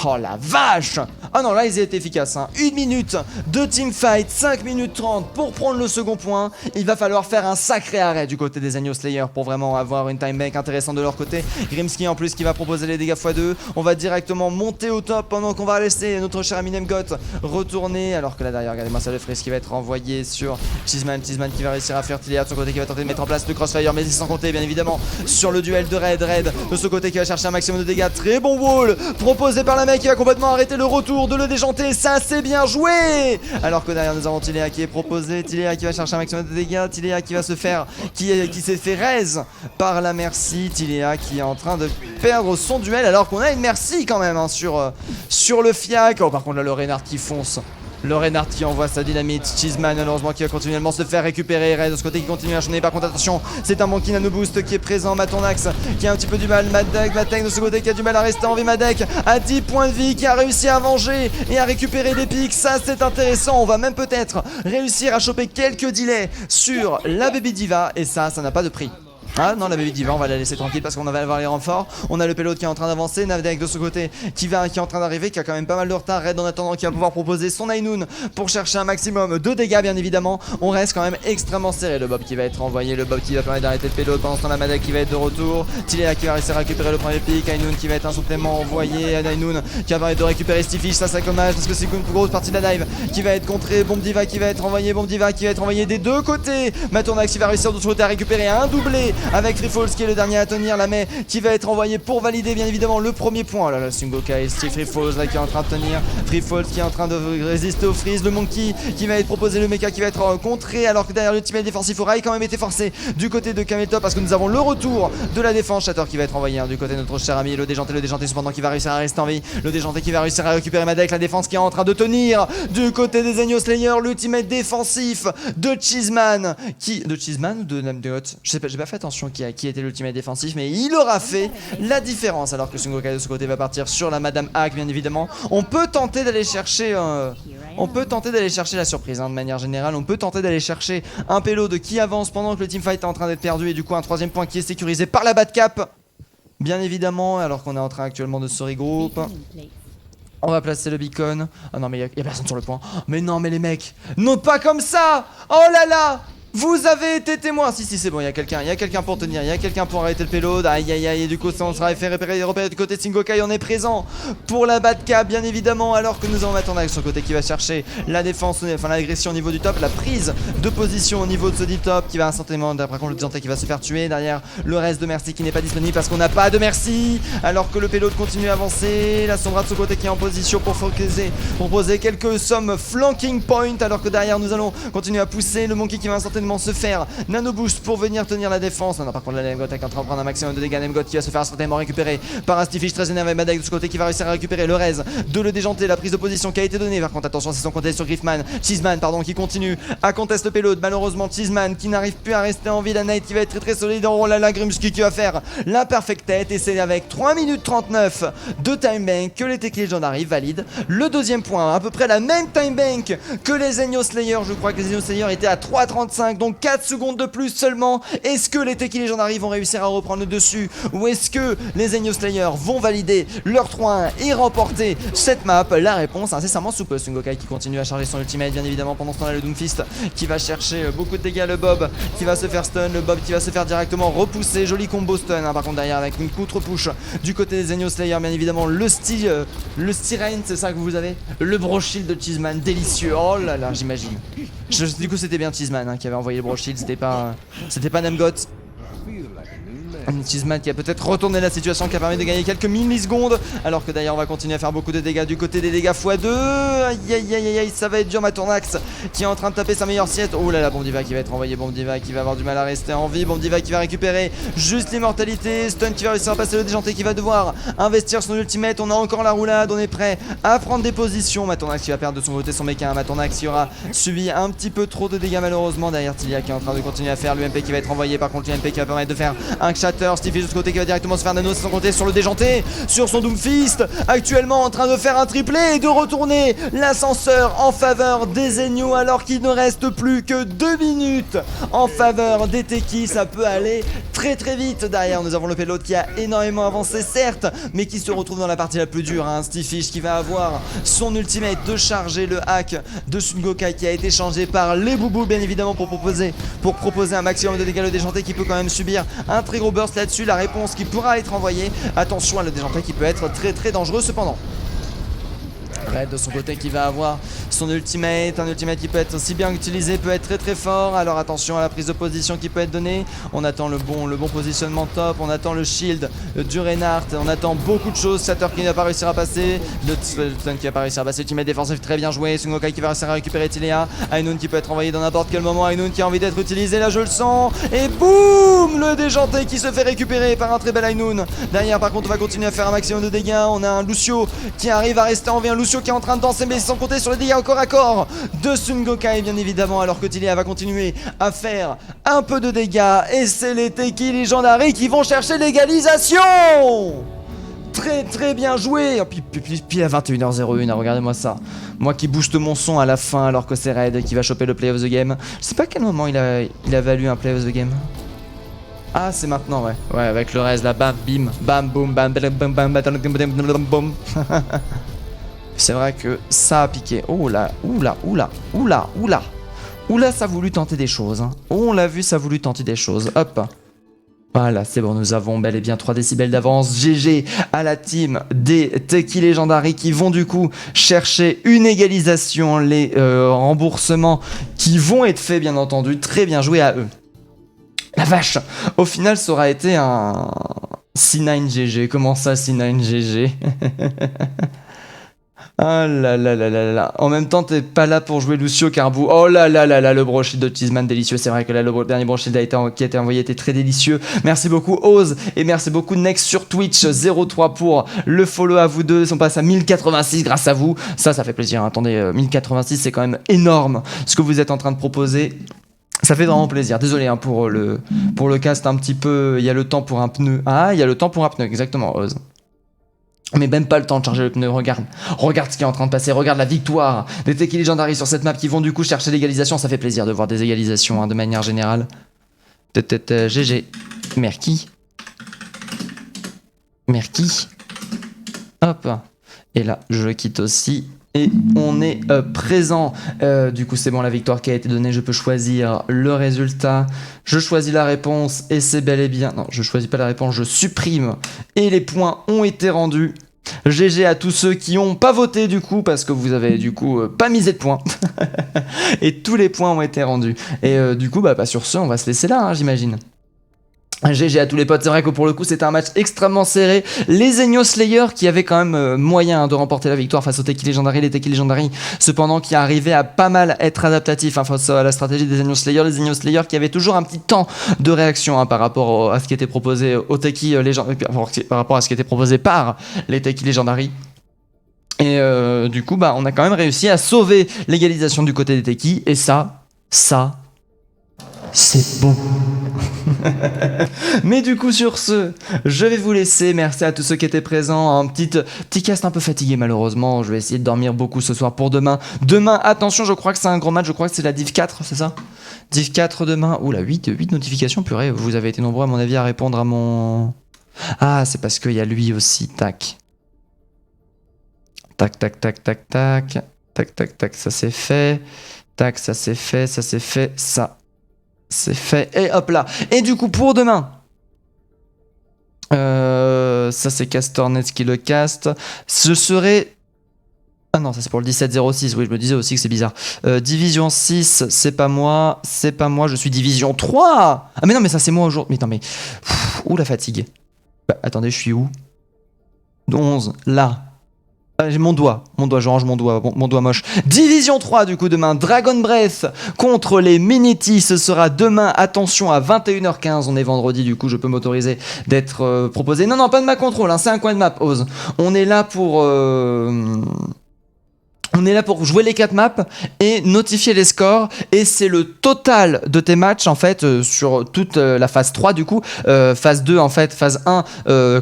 Oh la vache! Ah non, là ils étaient efficaces, hein. 1 minute de teamfight, 5 minutes 30 pour prendre le second point. Il va falloir faire un sacré arrêt du côté des Agneau Slayer pour vraiment avoir une time bank intéressante de leur côté. Grimsky en plus qui va proposer les dégâts x2. On va directement monter au top pendant qu'on va laisser notre cher ami Nemgot retourner. Alors que là derrière, regardez-moi ça, le freeze qui va être envoyé sur Cheeseman qui va réussir à faire Tilea de son côté qui va tenter de mettre en place le crossfire, mais sans compter bien évidemment sur le duel de Red de ce côté qui va chercher un maximum de dégâts. Très bon wall proposé par la mec qui va complètement arrêter le retour de le déjanter. Ça c'est bien joué. Alors que derrière nous avons Tilea qui est proposé. Tilea qui va chercher un maximum de dégâts. Tilea qui va se faire qui s'est fait raise par la Mercy. Tilea qui est en train de perdre son duel alors qu'on a une Mercy quand même, hein, sur le fiac. Oh par contre là le Reinhardt qui fonce. Le Reinhardt qui envoie sa dynamite. Cheeseman malheureusement qui va continuellement se faire récupérer. Red de ce côté qui continue à chaîner. Par contre attention, c'est un Monkey Nano Boost qui est présent. Matonnax qui a un petit peu du mal. Madec de ce côté qui a du mal à rester en vie. Madec à 10 points de vie qui a réussi à venger et à récupérer des pics. Ça c'est intéressant. On va même peut-être réussir à choper quelques delays sur la Baby Diva. Et ça n'a pas de prix. Ah non, la Baby Diva on va la laisser tranquille parce qu'on va avoir les renforts. On a le payload qui est en train d'avancer. Navdek de ce côté qui est en train d'arriver, qui a quand même pas mal de retard. Red en attendant qui va pouvoir proposer son Ainoun pour chercher un maximum de dégâts bien évidemment. On reste quand même extrêmement serré. Le Bob qui va être envoyé, le Bob qui va permettre d'arrêter le payload. Pendant ce temps la Madek qui va être de retour. Tilea qui va réussir à récupérer le premier pick. Ainoun qui va être un supplément envoyé. Ainoun qui va permettre de récupérer Stifish. Ça c'est dommage parce que c'est une grosse partie de la dive qui va être contrée. Bomb Diva qui va être envoyé. Bomb Diva qui va être envoyé des deux côtés. Matonnax qui va réussir de l'autre côté à récupérer un doublé avec Free Falls qui est le dernier à tenir. La May qui va être envoyé pour valider bien évidemment le premier point. Oh là là, Sungoka et Steve Free Falls là qui est en train de tenir. Free Falls qui est en train de résister au freeze. Le Monkey qui va être proposé, le mecha qui va être contré alors que derrière le teammate défensif aura quand même été forcé du côté de Kameltop parce que nous avons le retour de la défense. Shatter qui va être envoyé, hein, du côté de notre cher ami le déjanté cependant qui va réussir à rester en vie. Le déjanté qui va réussir à récupérer Madec. La défense qui est en train de tenir du côté des Agneau Slayer. L'ultimate défensif de Cheeseman de Cheeseman ou de Namdeot, je sais pas, j'ai pas fait attention qui était l'ultimate défensif, mais il aura fait la différence alors que Sungokai de ce côté va partir sur la Madame Hack bien évidemment. On peut tenter d'aller chercher la surprise, hein, de manière générale. On peut tenter d'aller chercher un payload qui avance pendant que le teamfight est en train d'être perdu et du coup un troisième point qui est sécurisé par la Batcap bien évidemment alors qu'on est en train actuellement de se regrouper. On va placer le beacon. Ah non mais y a personne sur le point. Mais non mais les mecs, non pas comme ça. Oh là là. Vous avez été témoin. Si c'est bon, il y a quelqu'un pour tenir, il y a quelqu'un pour arrêter le payload. Aïe aïe aïe, et du coup ça on sera fait repérer du côté de Singokai. On est présent pour la Batcap bien évidemment alors que nous avons Matonnax sur le côté qui va chercher la défense, enfin l'agression au niveau du top, la prise de position au niveau de ce deep top qui va instantanément, d'après contre le disante qui va se faire tuer. Derrière le reste de Mercy qui n'est pas disponible parce qu'on n'a pas de Mercy alors que le payload continue à avancer. La Sombra de ce côté qui est en position pour proposer quelques sommes flanking point alors que derrière nous allons continuer à pousser. Le Monkey qui va instantanément se faire nano boost pour venir tenir la défense. Non, par contre, la Nemgot est en train de prendre un maximum de dégâts. Nemgot qui va se faire certainement récupérer par un Stifish très énervé. Madec de ce côté qui va réussir à récupérer le raise de le déjanter. La prise de position qui a été donnée. Par contre, attention, c'est son contest sur Cheeseman, pardon, qui continue à contester le payload. Malheureusement, Cheeseman qui n'arrive plus à rester en vie. La Knight qui va être très très solide. Oh là là, Grimsky qui va faire la perfect tête. Et c'est avec 3 minutes 39 de time bank que les Tech Legendary valident le deuxième point. À peu près la même time bank que les Agneau Slayer. Je crois que les Agneau Slayer étaient à 3,35 5, donc 4 secondes de plus seulement. Est-ce que les Teki Legendary vont réussir à reprendre le dessus, ou est-ce que les Enios Slayer vont valider leur 3-1 et remporter cette map? La réponse incessamment sous peu. Sungokai qui continue à charger son ultimate, bien évidemment. Pendant ce temps là, le Doomfist qui va chercher beaucoup de dégâts, le Bob qui va se faire stun, le Bob qui va se faire directement repousser, joli combo stun hein. Par contre derrière avec une contre-push du côté des Enios Slayer, bien évidemment le Styrain, c'est ça que vous avez, le Broshield de Cheeseman, délicieux, oh là là j'imagine. Du coup c'était bien Cheeseman hein, qui avait envoyé le Broshield, c'était pas Nemgoth. Cheeseman qui a peut-être retourné la situation, qui a permis de gagner quelques millisecondes. Alors que d'ailleurs on va continuer à faire beaucoup de dégâts du côté des dégâts x2. Aïe aïe aïe aïe, ça va être dur. Matornax qui est en train de taper sa meilleure sieste. Oh là là, Bomdiva qui va être envoyé, Bomdiva qui va avoir du mal à rester en vie. Bomdiva qui va récupérer juste l'immortalité. Stun qui va réussir à passer, le déjanté qui va devoir investir son ultimate. On a encore la roulade, on est prêt à prendre des positions. Matornax qui va perdre de son côté son méca. Matornax qui aura subi un petit peu trop de dégâts malheureusement. Derrière Tilia qui est en train de continuer à faire l'UMP qui va être envoyé. Par contre l'UMP qui va permettre de faire un chatter. Stiffy de ce côté qui va directement se faire nano sans compter sur le déjanté, sur son Doomfist, actuellement en train de faire un triplé et de retourner l'ascenseur en faveur des Enios alors qu'il ne reste plus que 2 minutes en faveur des Teki. Ça peut aller très très vite. Derrière nous avons le payload qui a énormément avancé certes, mais qui se retrouve dans la partie la plus dure hein. Stifish qui va avoir son ultimate de charger le hack de Sungokai qui a été changé par les boubous bien évidemment pour proposer un maximum de dégâts. Le déjanté qui peut quand même subir un très gros burst là-dessus. La réponse qui pourra être envoyée. Attention à le déjanté qui peut être très très dangereux cependant. Red de son côté qui va avoir son ultimate, un ultimate qui peut être aussi bien utilisé, peut être très très fort. Alors attention à la prise de position qui peut être donnée. On attend le bon positionnement top, on attend le shield du Reinhardt, on attend beaucoup de choses. Sator qui n'a pas réussi à passer, le stun qui n'a pas réussi à passer, ultimate défensif très bien joué. Sungokai qui va réussir à récupérer Tilea, Ainun qui peut être envoyé dans n'importe quel moment, Ainun qui a envie d'être utilisé, là je le sens. Et boum, le déjanté qui se fait récupérer par un très bel Ainun. Derrière par contre on va continuer à faire un maximum de dégâts. On a un Lucio qui arrive à rester en vie, un Lucio qui est en train de danser mais sans compter sur les dégâts encore à corps de Sungokai bien évidemment, alors que Tilea va continuer à faire un peu de dégâts et c'est les Teki Legendary qui vont chercher l'égalisation. Très très bien joué. Puis à 21h01, regardez-moi ça. Moi qui booste mon son à la fin alors que c'est Red qui va choper le play of the game. Je sais pas à quel moment il a valu un play of the game. Ah c'est maintenant ouais. Ouais avec le reste là, bam bim, bam boum, bam bam bam bam bam. C'est vrai que ça a piqué. Oh là, oula, oula, oula, oula. Oula, ça a voulu tenter des choses. Hein. On l'a vu, ça a voulu tenter des choses. Hop. Voilà, c'est bon, nous avons bel et bien 3 décibels d'avance. GG à la team des Teki Legendary qui vont du coup chercher une égalisation. Les remboursements qui vont être faits, bien entendu. Très bien joué à eux. La vache. Au final, ça aura été un C9 GG. Comment ça, C9 GG? Ah là là là là là. En même temps, t'es pas là pour jouer Lucio Carbu. Oh là là là là, le Broshield de Cheeseman délicieux. C'est vrai que là, le dernier Broshield qui a été envoyé était très délicieux. Merci beaucoup Oz et merci beaucoup Next sur Twitch 03 pour le follow à vous deux. On passe à 1086 grâce à vous. Ça fait plaisir. Attendez, 1086 c'est quand même énorme ce que vous êtes en train de proposer. Ça fait vraiment plaisir. Désolé hein, pour le cast un petit peu. Il y a le temps pour un pneu. Ah, il y a le temps pour un pneu, exactement Oz. Mais même pas le temps de charger le pneu, regarde ce qui est en train de passer, regarde la victoire des Teki Legendary sur cette map qui vont du coup chercher l'égalisation. Ça fait plaisir de voir des égalisations hein, de manière générale. GG. Merki. Hop. Et là, je quitte aussi. Et on est présent. Du coup, c'est bon, la victoire qui a été donnée. Je peux choisir le résultat. Je choisis la réponse et c'est bel et bien... Non, je choisis pas la réponse, je supprime. Et les points ont été rendus. GG à tous ceux qui n'ont pas voté du coup, parce que vous avez du coup pas misé de points. Et tous les points ont été rendus. Et du coup, bah sur ce, on va se laisser là, hein, j'imagine. GG à tous les potes, c'est vrai que pour le coup c'était un match extrêmement serré. Les Enios Slayer qui avaient quand même moyen de remporter la victoire face aux Teki Legendary, les Teki Legendary cependant qui arrivaient à pas mal être adaptatifs hein, face à la stratégie des Enios Slayer. Les Enios Slayer qui avaient toujours un petit temps de réaction hein, par rapport à ce qui était proposé aux Teki Legendary, par rapport à ce qui était proposé par les Teki Legendary. Et du coup bah on a quand même réussi à sauver l'égalisation du côté des Teki et ça c'est bon. Mais du coup sur ce, je vais vous laisser. Merci à tous ceux qui étaient présents. Un petit cast un peu fatigué malheureusement. Je vais essayer de dormir beaucoup ce soir pour demain. Demain, attention, je crois que c'est un gros match. Je crois que c'est la Div 4, c'est ça ? Div 4 demain. Oula, 8 notifications, purée. Vous avez été nombreux, à mon avis, à répondre à mon... Ah, c'est parce qu'il y a lui aussi. Tac. Tac, tac, tac, tac, tac. Tac, tac, tac, ça c'est fait. Tac, ça c'est fait, ça c'est fait, ça c'est fait. Et hop là. Et du coup, pour demain... ça c'est Castornet qui le caste. Ce serait... Ah non, ça c'est pour le 1706, oui, je me disais aussi que c'est bizarre. Division 6, c'est pas moi, je suis Division 3. Ah mais non, mais ça c'est moi aujourd'hui. Mais non, mais... Ouh, la fatigue. Bah, attendez, je suis où? 11, là. Ah, j'ai mon doigt, je range mon doigt moche. Division 3 du coup demain, Dragon Breath contre les Minity, ce sera demain, attention à 21h15, on est vendredi du coup je peux m'autoriser d'être proposé. Non, pas de ma contrôle, hein, c'est un coin de map, Ose. On est là pour... On est là pour jouer les 4 maps et notifier les scores, et c'est le total de tes matchs en fait sur toute la phase 3 du coup, phase 2 en fait, phase 1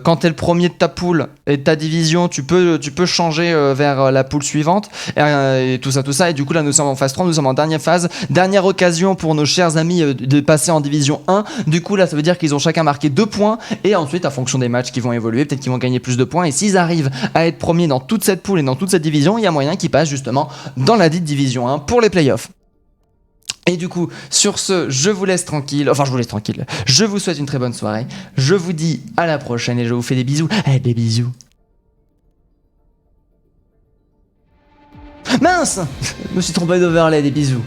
quand t'es le premier de ta poule et de ta division tu peux changer vers la poule suivante et tout ça, et du coup là nous sommes en phase 3, nous sommes en dernière phase, dernière occasion pour nos chers amis de passer en division 1, du coup là ça veut dire qu'ils ont chacun marqué 2 points, et ensuite à fonction des matchs qui vont évoluer, peut-être qu'ils vont gagner plus de points, et s'ils arrivent à être premiers dans toute cette poule et dans toute cette division, il y a moyen qu'ils passent justement dans la dite division 1 pour les playoffs. Et du coup, sur ce, je vous laisse tranquille. Je vous souhaite une très bonne soirée. Je vous dis à la prochaine et je vous fais des bisous. Des bisous. Mince, je me suis trompé d'overlay, des bisous.